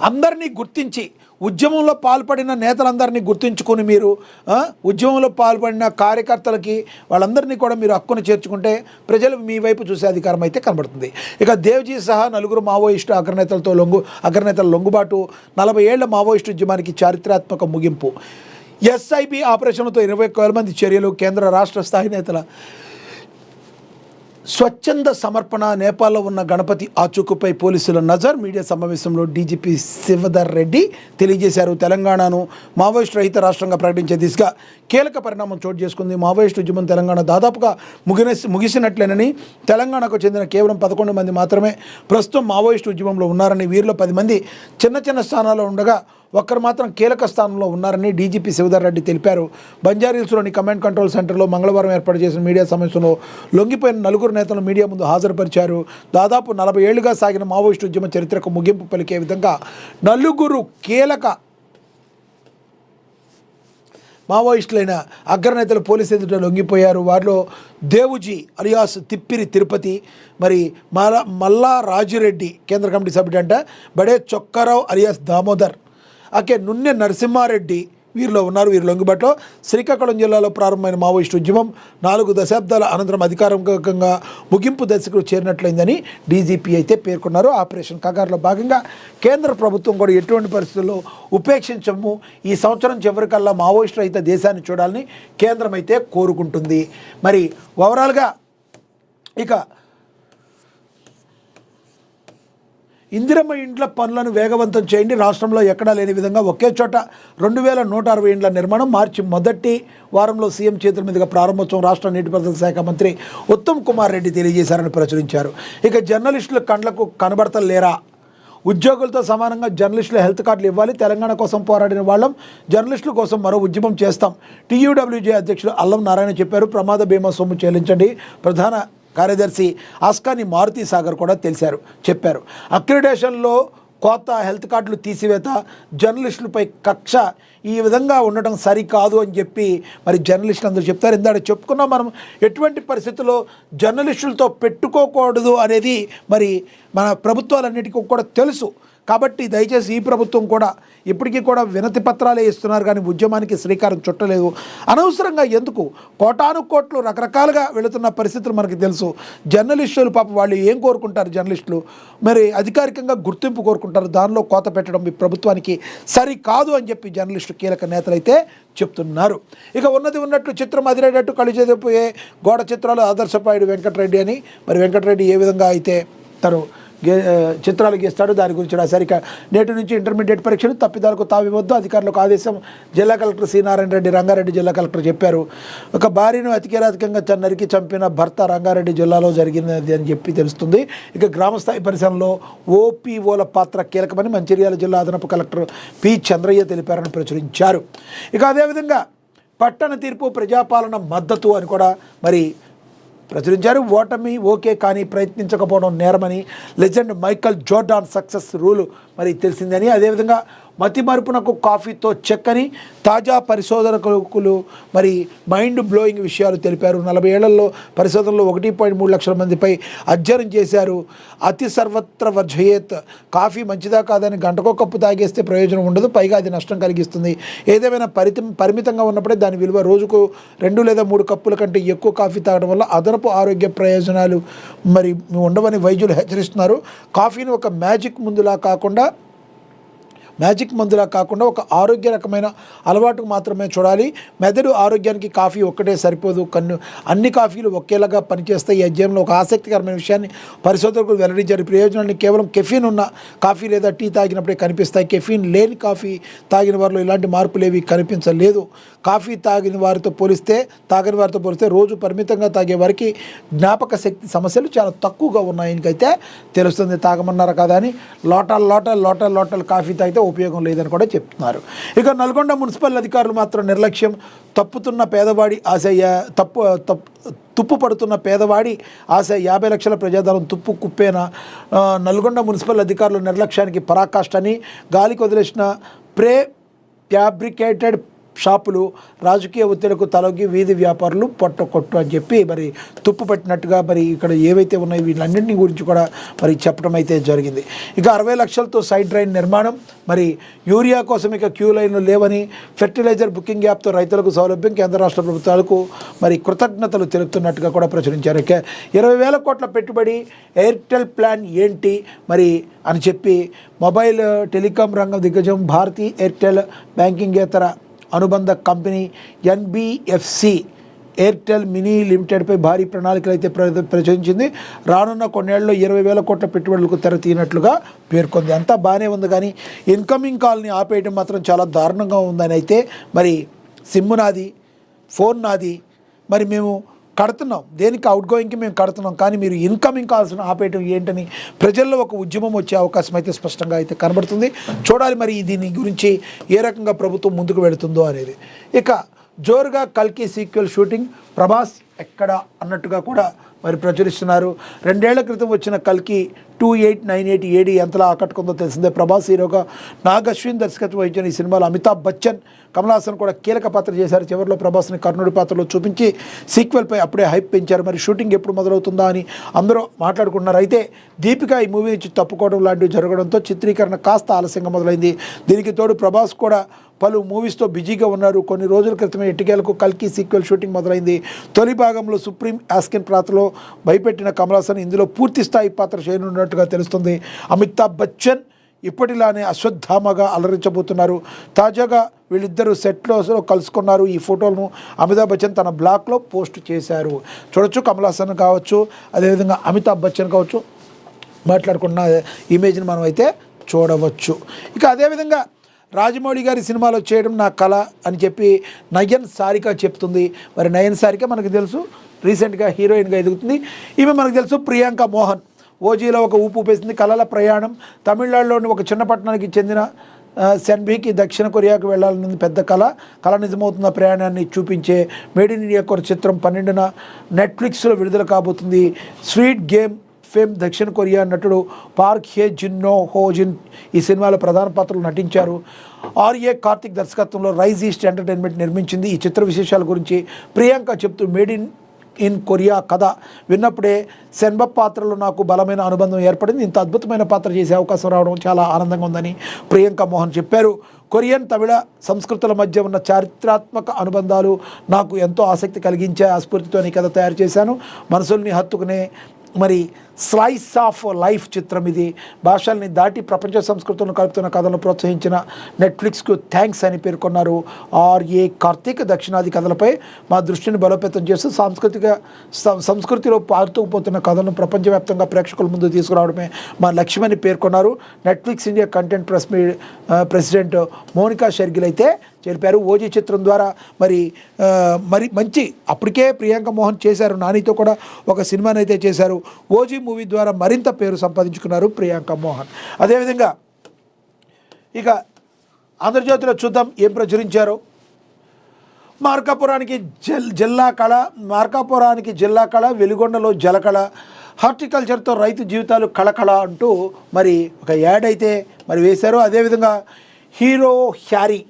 అందరినీ గుర్తించి ఉద్యమంలో పాల్పడిన నేతలందరినీ గుర్తించుకొని మీరు ఉద్యమంలో పాల్పడిన కార్యకర్తలకి వాళ్ళందరినీ కూడా మీరు హక్కును చేర్చుకుంటే ప్రజలు మీ వైపు చూసే అధికారం అయితే కనబడుతుంది. ఇక దేవ్జీ సహా 4 మావోయిస్టు అగ్రనేతల లొంగుబాటు, 40 ఏళ్ల మావోయిస్టు ఉద్యమానికి చారిత్రాత్మక ముగింపు. ఎస్ఐబి ఆపరేషన్లతో 21,000 మంది చర్యలు. కేంద్ర రాష్ట్ర స్థాయి నేతల స్వచ్ఛంద సమర్పణ. నేపాల్లో ఉన్న గణపతి ఆచూకుపై పోలీసుల నజర్. మీడియా సమావేశంలో డీజీపీ శివధర్ రెడ్డి తెలియజేశారు. తెలంగాణను మావోయిస్టు రహిత రాష్ట్రంగా ప్రకటించే దిశగా కీలక పరిణామం చోటు చేసుకుంది. మావోయిస్టు ఉద్యమం తెలంగాణ దాదాపుగా ముగిసినట్లేనని, తెలంగాణకు చెందిన కేవలం 11 మంది మాత్రమే ప్రస్తుతం మావోయిస్టు ఉద్యమంలో ఉన్నారని, వీరిలో 10 మంది చిన్న స్థానాల్లో ఉండగా ఒక్కరు మాత్రం కీలక స్థానంలో ఉన్నారని డీజీపీ శివధర్ రెడ్డి తెలిపారు. బంజారీల్స్లోని కమాండ్ కంట్రోల్ సెంటర్లో మంగళవారం ఏర్పాటు చేసిన మీడియా సమావేశంలో లొంగిపోయిన 4 నేతలను మీడియా ముందు హాజరుపరిచారు. దాదాపు 40 ఏళ్లుగా సాగిన మావోయిస్టు ఉద్యమ చరిత్రకు ముగింపు పలికే విధంగా 4 కీలక మావోయిస్టులైన అగ్రనేతలు పోలీసు ఎదుట లొంగిపోయారు. వారిలో దేవుజీ అలియాస్ తిప్పిరి తిరుపతి, మరి మల్లా రాజిరెడ్డి కేంద్ర కమిటీ సభ్యుడంట, బడే చొక్కారావు అలియాస్ దామోదర్, నున్నె నరసింహారెడ్డి వీరిలో ఉన్నారు. వీరి లొంగుబాటులో శ్రీకాకుళం జిల్లాలో ప్రారంభమైన మావోయిస్టు ఉద్యమం 4 దశాబ్దాల అనంతరం అధికారికంగా ముగింపు దశకు చేరినట్లయిందని డీజీపీ అయితే పేర్కొన్నారు. ఆపరేషన్ కగార్లో భాగంగా కేంద్ర ప్రభుత్వం కూడా ఎటువంటి పరిస్థితుల్లో ఉపేక్షించము, ఈ సంవత్సరం చివరికల్లా మావోయిస్టు రహిత దేశాన్ని చూడాలని కేంద్రం అయితే కోరుకుంటుంది. మరి ఓవరాల్గా ఇక ఇందిరమ్మ ఇండ్ల పనులను వేగవంతం చేయండి, రాష్ట్రంలో ఎక్కడా లేని విధంగా ఒకే చోట 2160 ఇండ్ల నిర్మాణం మార్చి మొదటి వారంలో సీఎం చేతుల మీదుగా ప్రారంభోత్సవం రాష్ట్ర నీటిపారుదల శాఖ మంత్రి ఉత్తమ్ కుమార్ రెడ్డి తెలియజేశారని ప్రచురించారు. ఇక జర్నలిస్టుల కండ్లకు కనబడతలేరా, ఉద్యోగులతో సమానంగా జర్నలిస్టుల హెల్త్ కార్డులు ఇవ్వాలి, తెలంగాణ కోసం పోరాడిన వాళ్ళం, జర్నలిస్టుల కోసం మరో ఉద్యమం చేస్తాం, టీయూడబ్ల్యూజే అధ్యక్షులు అల్లం నారాయణ చెప్పారు. ప్రమాద బీమా సొమ్ము చెల్లించండి, ప్రధాన కార్యదర్శి ఆస్కాని మారుతి సాగర్ కూడా చెప్పారు. అక్రిడేషన్లో కోత, హెల్త్ కార్డులు తీసివేత, జర్నలిస్టులపై కక్ష ఈ విధంగా ఉండటం సరికాదు అని చెప్పి మరి జర్నలిస్టులు అందరూ చెప్తారు. ఇందాక చెప్పుకున్నాం మనం ఎటువంటి పరిస్థితుల్లో జర్నలిస్టులతో పెట్టుకోకూడదు అనేది మరి మన ప్రభుత్వాలన్నిటికీ కూడా తెలుసు. కాబట్టి దయచేసి ఈ ప్రభుత్వం కూడా ఇప్పటికీ కూడా వినతి పత్రాలే ఇస్తున్నారు కానీ ఉద్యమానికి శ్రీకారం చుట్టలేదు. అనవసరంగా ఎందుకు కోటాను కోట్లు రకరకాలుగా వెళుతున్న పరిస్థితులు మనకి తెలుసు. జర్నలిస్టులు పాపం వాళ్ళు ఏం కోరుకుంటారు, జర్నలిస్టులు మరి అధికారికంగా గుర్తింపు కోరుకుంటారు, దానిలో కోత పెట్టడం ఈ ప్రభుత్వానికి సరికాదు అని చెప్పి జర్నలిస్టు కీలక నేతలు అయితే చెప్తున్నారు. ఇక ఉన్నది ఉన్నట్లు చిత్రం అదిరేటట్టు కళిచెదిపోయే గోడ చిత్రాలు ఆదర్శపాయుడు వెంకటరెడ్డి అని మరి వెంకటరెడ్డి ఏ విధంగా అయితే తను చిత్రాలు గీస్తాడు దాని గురించి రాశారు. ఇక నేటి నుంచి ఇంటర్మీడియట్ పరీక్షలు తప్పిదాలకు తావివద్దు, అధికారులకు ఆదేశం జిల్లా కలెక్టర్ సి నారాయణ రెడ్డి రంగారెడ్డి జిల్లా కలెక్టర్ చెప్పారు. ఒక భార్యను అతికిరాధికంగా నరికి చంపిన భర్త రంగారెడ్డి జిల్లాలో జరిగినది అని చెప్పి తెలుస్తుంది. ఇక గ్రామస్థాయి పరిశ్రమలో ఓపీఓల పాత్ర కీలకమని మంచిర్యాల జిల్లా అదనపు కలెక్టర్ పి చంద్రయ్య తెలిపారని ప్రచురించారు. ఇక అదేవిధంగా పట్టణ తీర్పు ప్రజాపాలన మద్దతు అని కూడా మరి ప్రచురించారు. ఓటమి ఓకే కానీ ప్రయత్నించకపోవడం నేరమని legend Michael Jordan success rule మరి తెలిసిందని, అదేవిధంగా మతి మరుపునకు కాఫీతో చెక్కని తాజా పరిశోధకులు మరి మైండ్ బ్లోయింగ్ విషయాలు తెలిపారు. 40 ఏళ్లలో పరిశోధనలో 1.3 లక్షల మందిపై అధ్యయనం చేశారు. అతి సర్వత్ర వర్జయేత్, కాఫీ మంచిదా కాదని గంటకో కప్పు తాగేస్తే ప్రయోజనం ఉండదు, పైగా అది నష్టం కలిగిస్తుంది. ఏదేమైనా పరిమితంగా ఉన్నప్పుడే దాని విలువ. రోజుకు 2 లేదా 3 కప్పుల కంటే ఎక్కువ కాఫీ తాగడం వల్ల అదనపు ఆరోగ్య ప్రయోజనాలు మరి ఉండవని వైద్యులు హెచ్చరిస్తున్నారు. కాఫీని ఒక మ్యాజిక్ మందులా కాకుండా ఒక ఆరోగ్య రకమైన అలవాటుకు మాత్రమే చూడాలి. మెదడు ఆరోగ్యానికి కాఫీ ఒక్కటే సరిపోదు, అన్ని కాఫీలు ఒకేలాగా పనిచేస్తాయి. ఈ అధ్యయనంలో ఒక ఆసక్తికరమైన విషయాన్ని పరిశోధకులు వెల్లడించారు. ప్రయోజనాన్ని కేవలం కెఫీన్ ఉన్న కాఫీ లేదా టీ తాగినప్పుడే కనిపిస్తాయి. కెఫీన్ లేని కాఫీ తాగిన వారిలో ఇలాంటి మార్పులు ఏవి కనిపించలేదు. కాఫీ తాగని వారితో పోలిస్తే రోజు పరిమితంగా తాగే వారికి జ్ఞాపక శక్తి సమస్యలు చాలా తక్కువగా ఉన్నాయని అయితే తెలుస్తుంది. తాగమన్నారు కదా అని లోటల్ కాఫీ తాగితే ఉపయోగం లేదని కూడా చెప్తున్నారు. ఇక నల్గొండ మున్సిపల్ అధికారులు మాత్రం నిర్లక్ష్యం. తుప్పు పడుతున్న పేదవాడి ఆశ 50 లక్షల ప్రజాధనం తుప్పు కుప్పేన. నల్గొండ మున్సిపల్ అధికారులు నిర్లక్ష్యానికి పరాకాష్ఠని, గాలికి వదిలేసిన ఫ్యాబ్రికేటెడ్ షాపులు, రాజకీయ ఒత్తిడికి తలొగ్గి వీధి వ్యాపారులు పొట్టకొట్టు అని చెప్పి మరి తుప్పు పట్టినట్టుగా మరి ఇక్కడ ఏవైతే ఉన్నాయో వీళ్ళన్నింటినీ గురించి కూడా మరి చెప్పడం అయితే జరిగింది. ఇక 60 లక్షలతో సైడ్ డ్రైన్ నిర్మాణం, మరి యూరియా కోసం ఇక క్యూ లైన్లు లేవని, ఫెర్టిలైజర్ బుకింగ్ యాప్తో రైతులకు సౌలభ్యం, కేంద్ర రాష్ట్ర ప్రభుత్వాలకు మరి కృతజ్ఞతలు తెలుపుతున్నట్టుగా కూడా ప్రచురించారు. ఇక 20,000 కోట్ల పెట్టుబడి, ఎయిర్టెల్ ప్లాన్ ఏంటి మరి అని చెప్పి మొబైల్ టెలికాం రంగం దిగ్గజం భారతీ ఎయిర్టెల్ బ్యాంకింగేతర అనుబంధ కంపెనీ ఎన్బిఎఫ్సి ఎయిర్టెల్ మినీ లిమిటెడ్పై భారీ ప్రణాళికలు అయితే ప్రచురించింది. రానున్న కొన్నేళ్లలో 20,000 కోట్ల పెట్టుబడులకు తెర తీయనట్లుగా పేర్కొంది. అంతా బాగానే ఉంది కానీ ఇన్కమింగ్ కాల్ని ఆపేయడం మాత్రం చాలా దారుణంగా ఉందని అయితే మరి సిమ్ నాది, ఫోన్ నాది, మరి మేము కడుతున్నాం, దేనికి అవుట్ గోయింగ్కి మేము కడుతున్నాం, కానీ మీరు ఇన్కమింగ్ కాల్స్ని ఆపేయటం ఏంటని ప్రజల్లో ఒక ఉద్యమం వచ్చే అవకాశం అయితే స్పష్టంగా అయితే కనబడుతుంది. చూడాలి మరి దీని గురించి ఏ రకంగా ప్రభుత్వం ముందుకు వెళుతుందో అనేది. ఇక జోరుగా కల్కి సీక్వెల్ షూటింగ్, ప్రభాస్ ఎక్కడ అన్నట్టుగా కూడా మరి ప్రచురిస్తున్నారు. 2 ఏళ్ల క్రితం వచ్చిన కల్కి 2898 ఏడి ఎంతలా ఆకట్టుకుందో తెలిసిందే. ప్రభాస్ హీరోగా నాగ్ అశ్విన్ దర్శకత్వం వహించిన ఈ సినిమాలో అమితాబ్ బచ్చన్, కమల్ హాసన్ కూడా కీలక పాత్ర చేశారు. చివరిలో ప్రభాస్ని కర్ణుడి పాత్రలో చూపించి సీక్వెల్పై అప్పుడే హైప్ పెంచారు. మరి షూటింగ్ ఎప్పుడు మొదలవుతుందా అని అందరూ మాట్లాడుకుంటున్నారు. అయితే దీపిక ఈ మూవీ నుంచి తప్పుకోవడం లాంటివి జరగడంతో చిత్రీకరణ కాస్త ఆలస్యంగా మొదలైంది. దీనికి తోడు ప్రభాస్ కూడా పలు మూవీస్తో బిజీగా ఉన్నారు. కొన్ని రోజుల క్రితమే ఎట్టికేలకు కల్కి సీక్వెల్ షూటింగ్ మొదలైంది. తొలి భాగంలో సుప్రీం యాస్కిన్ పాత్రలో భయపెట్టిన కమల్ హాసన్ ఇందులో పూర్తి స్థాయి పాత్ర చేయనున్నట్టుగా తెలుస్తుంది. అమితాబ్ బచ్చన్ ఇప్పటిలానే అశ్వత్థామగా అలరించబోతున్నారు. తాజాగా వీళ్ళిద్దరూ సెట్లో కలుసుకున్నారు. ఈ ఫోటోలను అమితాబ్ బచ్చన్ తన బ్లాగ్లో పోస్ట్ చేశారు. చూడొచ్చు, కమల్ హాసన్ కావచ్చు, అదేవిధంగా అమితాబ్ బచ్చన్ కావచ్చు మాట్లాడుకున్న ఇమేజ్ని మనం అయితే చూడవచ్చు. ఇక అదేవిధంగా రాజమౌళి గారి సినిమాలో చేయడం నా కళ అని చెప్పి నయన్ సారిక చెప్తుంది. మరి నయన్ సారిక మనకు తెలుసు రీసెంట్గా హీరోయిన్గా ఎదుగుతుంది. ఈమె మనకు తెలుసు ప్రియాంక మోహన్ ఓజీలో ఒక ఊపు ఊపేసింది. కళల ప్రయాణం. తమిళనాడులోని ఒక చిన్న పట్టణానికి చెందిన సెన్బీకి దక్షిణ కొరియాకు వెళ్లాలన్నది పెద్ద కళ నిజమవుతున్న ప్రయాణాన్ని చూపించే మేడ్ ఇన్ ఇండియా చిత్రం 12న నెట్ఫ్లిక్స్లో విడుదల కాబోతుంది. స్వీట్ గేమ్ ఫేమ్ దక్షిణ కొరియా నటుడు పార్క్ హే జిన్నో హోజిన్ ఈ సినిమాలో ప్రధాన పాత్రలు నటించారు. ఆర్ఏ కార్తిక్ దర్శకత్వంలో రైజ్ ఈస్ట్ ఎంటర్టైన్మెంట్ నిర్మించింది. ఈ చిత్ర విశేషాల గురించి ప్రియాంక చెప్తూ మేడ్ ఇన్ కొరియా కథ విన్నప్పుడే సెన్బప్ పాత్రలో నాకు బలమైన అనుబంధం ఏర్పడింది. ఇంత అద్భుతమైన పాత్ర చేసే అవకాశం రావడం చాలా ఆనందంగా ఉందని ప్రియాంక మోహన్ చెప్పారు. కొరియన్ తమిళ సంస్కృతుల మధ్య ఉన్న చారిత్రాత్మక అనుబంధాలు నాకు ఎంతో ఆసక్తి కలిగించే ఆ స్ఫూర్తితో ఈ కథ తయారు చేశాను. మనసుల్ని హత్తుకునే మరి స్లైస్ ఆఫ్ లైఫ్ చిత్రం ఇది. భాషల్ని దాటి ప్రపంచ సంస్కృతులను కలుపుతున్న కథలను ప్రోత్సహించిన నెట్ఫ్లిక్స్కు థ్యాంక్స్ అని పేర్కొన్నారు. ఆర్ఏ కార్తిక్ దక్షిణాది కథలపై మా దృష్టిని బలోపేతం చేస్తూ సంస్కృతిలో పారుతూపోతున్న కథలను ప్రపంచవ్యాప్తంగా ప్రేక్షకుల ముందు తీసుకురావడమే మా లక్ష్యమని పేర్కొన్నారు. Netflix India content president Monika Shergill అయితే చెప్పారు. ఓజీ చిత్రం ద్వారా మరి మంచి అప్పటికే ప్రియాంక మోహన్ చేశారు. నానితో కూడా ఒక సినిమాని అయితే చేశారు. ఓజీ మూవీ ద్వారా మరింత పేరు సంపాదించుకున్నారు ప్రియాంక మోహన్. అదేవిధంగా ఇక ఆంధ్రజ్యోతిలో చూద్దాం ఏం ప్రచురించారో. మార్కాపురానికి జిల్లా కళ వెలుగొండలో జలకళ, హార్టికల్చర్తో రైతు జీవితాలు కళకళ అంటూ మరి ఒక యాడ్ అయితే మరి వేశారు. అదేవిధంగా హీరో హ్యారీ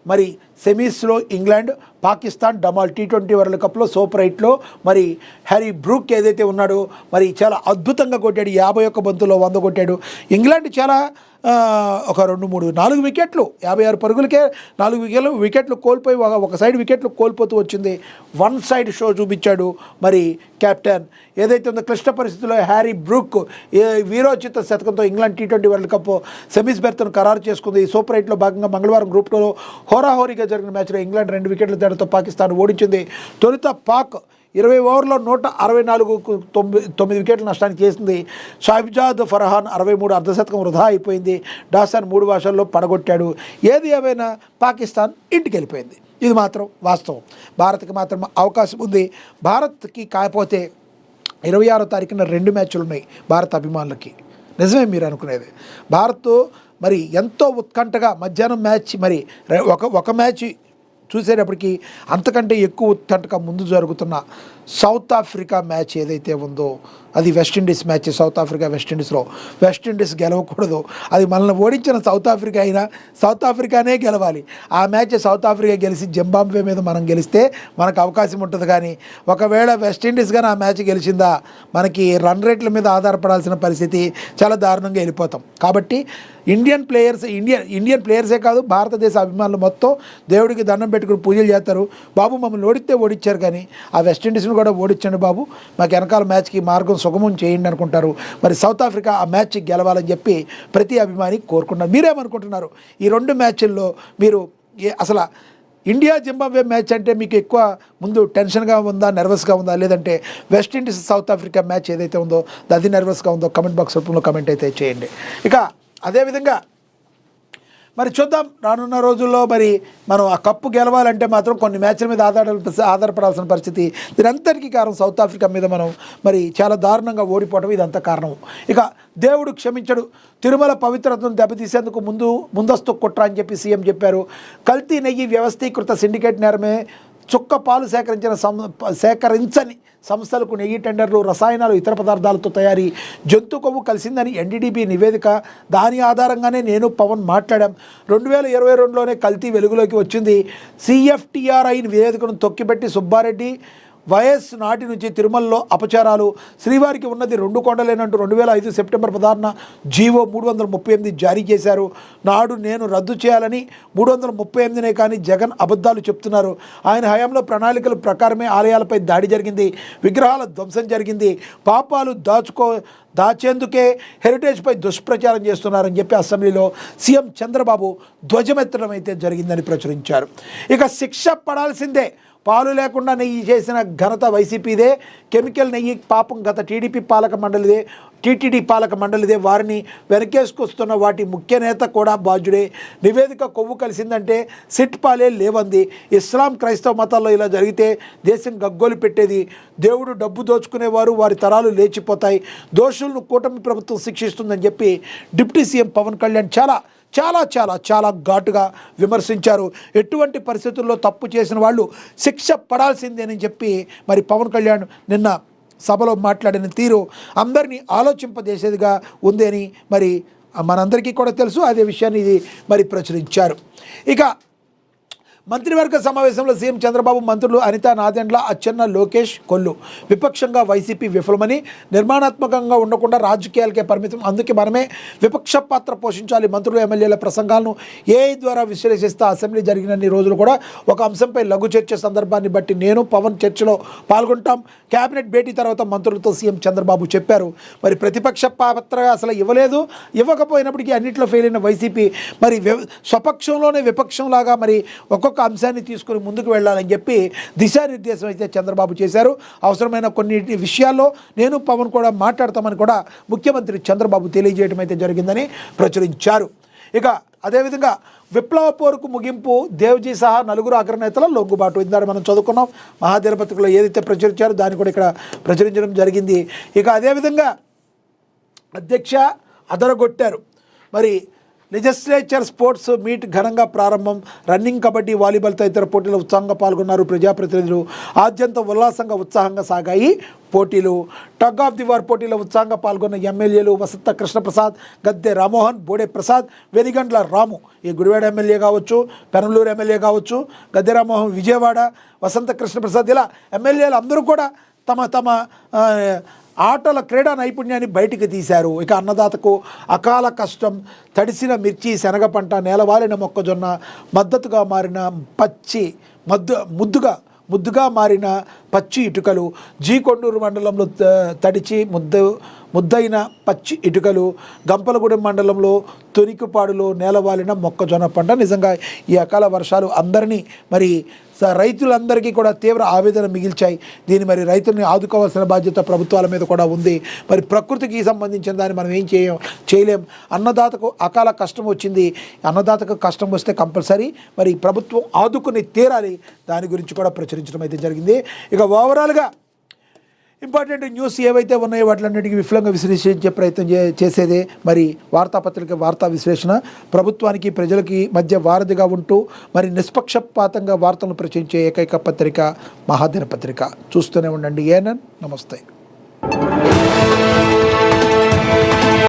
మరి సెమీస్లో ఇంగ్లాండ్ పాకిస్తాన్ డమాల్ T20 వరల్డ్ కప్లో సూపర్ 8లో మరి హ్యారీ బ్రూక్ ఏదైతే ఉన్నాడో మరి చాలా అద్భుతంగా కొట్టాడు. 51 బంతుల్లో 100 కొట్టాడు. ఇంగ్లాండ్ చాలా ఒక 4 వికెట్లు 56 పరుగులకే 4 వికెట్లు కోల్పోయి ఒక సైడ్ వికెట్లు కోల్పోతూ వచ్చింది. వన్ సైడ్ షో చూపించాడు మరి కెప్టెన్. ఏదైతే ఉందో క్లిష్ట పరిస్థితుల్లో హ్యారీ బ్రూక్ వీరోచిత శతకంతో England T20 world cup semis బెర్త్ను ఖరారు చేసుకుంది. సూపర్ 8లో భాగంగా మంగళవారం గ్రూప్ 2లో హోరాహోరీగా జరిగిన మ్యాచ్లో ఇంగ్లాండ్ 2 వికెట్ల తేడాతో పాకిస్తాన్ ఓడించింది. తొలుత పాక్ 20 ఓవర్లో 164కు 9 వికెట్ల నష్టానికి చేసింది. షాహిబ్జాద్ ఫర్హాన్ 63 అర్ధశతకం వృధా అయిపోయింది. డాసన్ 3 భాషల్లో పడగొట్టాడు. ఏది ఏమైనా పాకిస్తాన్ ఇంటికి వెళ్ళిపోయింది. ఇది మాత్రం వాస్తవం. భారత్కి మాత్రం అవకాశం ఉంది. భారత్కి కాకపోతే 26వ తారీఖున 2 మ్యాచ్లు ఉన్నాయి భారత అభిమానులకి. నిజమే మీరు అనుకునేది. భారత్ మరి ఎంతో ఉత్కంఠగా మధ్యాహ్నం మ్యాచ్ మరి ఒక మ్యాచ్ చూసేటప్పటికి అంతకంటే ఎక్కువ ఉత్కంఠగా ముందు జరుగుతున్న సౌత్ ఆఫ్రికా మ్యాచ్ ఏదైతే ఉందో అది వెస్టిండీస్ మ్యాచ్. సౌత్ ఆఫ్రికా వెస్టిండీస్లో వెస్టిండీస్ గెలవకూడదు. అది మనల్ని ఓడించిన సౌత్ ఆఫ్రికా అయినా సౌత్ ఆఫ్రికానే గెలవాలి. ఆ మ్యాచ్ సౌత్ ఆఫ్రికా గెలిచి జింబాబ్వే మీద మనం గెలిస్తే మనకు అవకాశం ఉంటుంది. కానీ ఒకవేళ వెస్టిండీస్ కానీ ఆ మ్యాచ్ గెలిచిందా మనకి రన్ రేట్ల మీద ఆధారపడాల్సిన పరిస్థితి చాలా దారుణంగా వెళ్ళిపోతాం. కాబట్టి ఇండియన్ ప్లేయర్సే కాదు భారతదేశ అభిమానులు మొత్తం దేవుడికి దండం పెట్టుకుని పూజలు చేస్తారు. బాబు మమ్మల్ని ఓడిచ్చారు కానీ ఆ వెస్టిండీస్ను కూడా ఓడించండి బాబు, మాకు వెనకాల మ్యాచ్కి మార్గం సుగమం చేయండి అనుకుంటారు. మరి సౌత్ ఆఫ్రికా ఆ మ్యాచ్ గెలవాలని చెప్పి ప్రతి అభిమాని కోరుకుంటున్నారు. మీరేమనుకుంటున్నారు? ఈ 2 మ్యాచ్ల్లో మీరు అసలు ఇండియా జింబాబ్వే మ్యాచ్ అంటే మీకు ఎక్కువ ముందు టెన్షన్గా ఉందా, నర్వస్గా ఉందా, లేదంటే వెస్టిండీస్ సౌత్ ఆఫ్రికా మ్యాచ్ ఏదైతే ఉందో అది నర్వస్గా ఉందో కమెంట్ బాక్స్ రూపంలో కమెంట్ అయితే చేయండి. ఇక అదేవిధంగా మరి చూద్దాం రానున్న రోజుల్లో మరి మనం ఆ కప్పు గెలవాలంటే మాత్రం కొన్ని మ్యాచ్ల మీద ఆధారపడాల్సిన పరిస్థితి. దీనంతటికీ కారణం సౌత్ ఆఫ్రికా మీద మనం మరి చాలా దారుణంగా ఓడిపోవడం ఇదంతా కారణం. ఇక దేవుడు క్షమించడు. తిరుమల పవిత్రతను దెబ్బతీసేందుకు ముందస్తు కుట్ర అని చెప్పి సీఎం చెప్పారు. కల్తీ నెయ్యి వ్యవస్థీకృత సిండికేట్ నేరమే చుక్క పాలు సేకరించని సంస్థలకు నెయ్యి టెండర్లు, రసాయనాలు, ఇతర పదార్థాలతో తయారీ, జంతు కొవ్వు కలిసిందని ఎన్డీడీబీ నివేదిక. దాని ఆధారంగానే నేను పవన్ మాట్లాడాం. 2022లోనే కల్తీ వెలుగులోకి వచ్చింది. CFTRI నివేదికను తొక్కిపెట్టి సుబ్బారెడ్డి వైఎస్ నాటి నుంచి తిరుమలలో అపచారాలు, శ్రీవారికి ఉన్నది 2 కొండలేనంటూ 2005 సెప్టెంబర్ 16న జీవో 338 జారీ చేశారు. నాడు నేను రద్దు చేయాలని 338నే కానీ జగన్ అబద్ధాలు చెప్తున్నారు. ఆయన హయాంలో ప్రణాళికల ప్రకారమే ఆలయాలపై దాడి జరిగింది, విగ్రహాల ధ్వంసం జరిగింది, పాపాలు దాచేందుకే హెరిటేజ్పై దుష్ప్రచారం చేస్తున్నారని చెప్పి అసెంబ్లీలో సీఎం చంద్రబాబు ధ్వజమెత్తడం అయితే జరిగిందని ప్రచురించారు. ఇక శిక్ష పడాల్సిందే. పాలు లేకుండా నెయ్యి చేసిన ఘనత వైసీపీదే. కెమికల్ నెయ్యి పాపం గత టీడీపీ పాలక మండలిదే, టీటీడీ పాలక మండలిదే. వారిని వెనకేసుకొస్తున్న వాటి ముఖ్య నేత కూడా బాధ్యుడే. నివేదిక కొవ్వు కలిసిందంటే సిట్ పాలే లేవంది. ఇస్లాం, క్రైస్తవ మతాల్లో ఇలా జరిగితే దేశం గగ్గోలు పెట్టేది. దేవుడు డబ్బు దోచుకునేవారు, వారి తరాలు లేచిపోతాయి. దోషులను కూటమి ప్రభుత్వం శిక్షిస్తుందని చెప్పి డిప్యూటీ సీఎం పవన్ కళ్యాణ్ చాలా చాలా చాలా చాలా ఘాటుగా విమర్శించారు. ఎటువంటి పరిస్థితుల్లో తప్పు చేసిన వాళ్ళు శిక్ష పడాల్సిందేనని చెప్పి మరి పవన్ కళ్యాణ్ నిన్న సభలో మాట్లాడిన తీరు అందరినీ ఆలోచింపజేసేదిగా ఉంది అని మరి మనందరికీ కూడా తెలుసు. అదే విషయాన్ని ఇది మరి ప్రచురించారు. ఇక మంత్రివర్గ సమావేశంలో సీఎం చంద్రబాబు, మంత్రులు అనిత, నాదెండ్ల, అచ్చెన్న, లోకేష్ కొల్లు విపక్షంగా వైసీపీ విఫలమని, నిర్మాణాత్మకంగా ఉండకుండా రాజకీయాలకే పరిమితం, అందుకే మనమే విపక్ష పాత్ర పోషించాలి. మంత్రులు, ఎమ్మెల్యేల ప్రసంగాలను ఏఐ ద్వారా విశ్లేషిస్తూ అసెంబ్లీ జరిగినన్ని రోజులు కూడా ఒక అంశంపై లఘు చర్చ సందర్భాన్ని బట్టి నేను పవన్ చర్చలో పాల్గొంటాం. కేబినెట్ భేటీ తర్వాత మంత్రులతో సీఎం చంద్రబాబు చెప్పారు. మరి ప్రతిపక్ష పాత్ర అసలు ఇవ్వకపోయినప్పటికీ అన్నింటిలో ఫెయిల్ అయిన వైసీపీ మరి స్వపక్షంలోనే విపక్షంలాగా మరి ఒక్కొక్క అంశాన్ని తీసుకుని ముందుకు వెళ్ళాలని చెప్పి దిశానిర్దేశం అయితే చంద్రబాబు చేశారు. అవసరమైన కొన్ని విషయాల్లో నేను పవన్ కూడా మాట్లాడతామని కూడా ముఖ్యమంత్రి చంద్రబాబు తెలియజేయడం అయితే జరిగిందని ప్రచురించారు. ఇక అదేవిధంగా విప్లవ పోరుకు ముగింపు, దేవ్జీ సహా 4 అగ్రనేతల లొంగుబాటు. ఇందాక మనం చదువుకున్నాం. మహాదినపత్రికలో ఏదైతే ప్రచురించారో దాన్ని కూడా ఇక్కడ ప్రచురించడం జరిగింది. ఇక అదేవిధంగా అధ్యక్ష అదరగొట్టారు. మరి లెజిస్లేచర్ స్పోర్ట్స్ మీట్ ఘనంగా ప్రారంభం. రన్నింగ్, కబడ్డీ, వాలీబాల్ తదితర పోటీలో ఉత్సాహంగా పాల్గొన్నారు ప్రజాప్రతినిధులు. ఆద్యంతం ఉత్సాహంగా సాగాయి పోటీలు. టగ్ ఆఫ్ ది వార్ పోటీలో ఉత్సాహంగా పాల్గొన్న ఎమ్మెల్యేలు వసంత కృష్ణప్రసాద్, గద్దె రామ్మోహన్, బోడే ప్రసాద్, వెనిగండ్ల రాము, ఈ గుడివాడ ఎమ్మెల్యే కావచ్చు, పెనమలూరు ఎమ్మెల్యే కావచ్చు, గద్దె రామ్మోహన్ విజయవాడ, వసంత కృష్ణప్రసాద్, ఇలా ఎమ్మెల్యేలు అందరూ కూడా తమ ఆటల క్రీడా నైపుణ్యాన్ని బయటికి తీశారు. ఇక అన్నదాతకు అకాల కష్టం, తడిసిన మిర్చి, శనగ పంట, నేలవాలిన మొక్కజొన్న, మద్దతుగా మారిన ముద్దుగా మారిన పచ్చి ఇటుకలు, కొండూరు మండలంలో తడిచి ముద్దైన పచ్చి ఇటుకలు, గంపలగూడెం మండలంలో తొనికిపాడులో నేలవాలిన మొక్కజొన్న పంట. నిజంగా ఈ అకాల వర్షాలు అందరినీ మరి రైతులందరికీ కూడా తీవ్ర ఆవేదన మిగిల్చాయి. దీన్ని మరి రైతుల్ని ఆదుకోవాల్సిన బాధ్యత ప్రభుత్వాల మీద కూడా ఉంది. మరి ప్రకృతికి సంబంధించిన దాన్ని మనం ఏం చేయలేం. అన్నదాతకు అకాల కష్టం వచ్చింది. అన్నదాతకు కష్టం వస్తే కంపల్సరీ మరి ప్రభుత్వం ఆదుకుని తీరాలి. దాని గురించి కూడా ప్రచురించడం అయితే జరిగింది. ఇక ఓవరాల్గా ఇంపార్టెంట్ న్యూస్ ఏవైతే ఉన్నాయో వాటిలన్నిటికీ విఫలంగా విశ్లేషించే ప్రయత్నం చేసేదే మరి వార్తా విశ్లేషణ. ప్రభుత్వానికి ప్రజలకి మధ్య వారధిగా ఉంటూ మరి నిష్పక్షపాతంగా వార్తలను ప్రచురించే ఏకైక పత్రిక మహాదిన పత్రిక. చూస్తూనే ఉండండి ఏఎన్ఎన్. నమస్తే.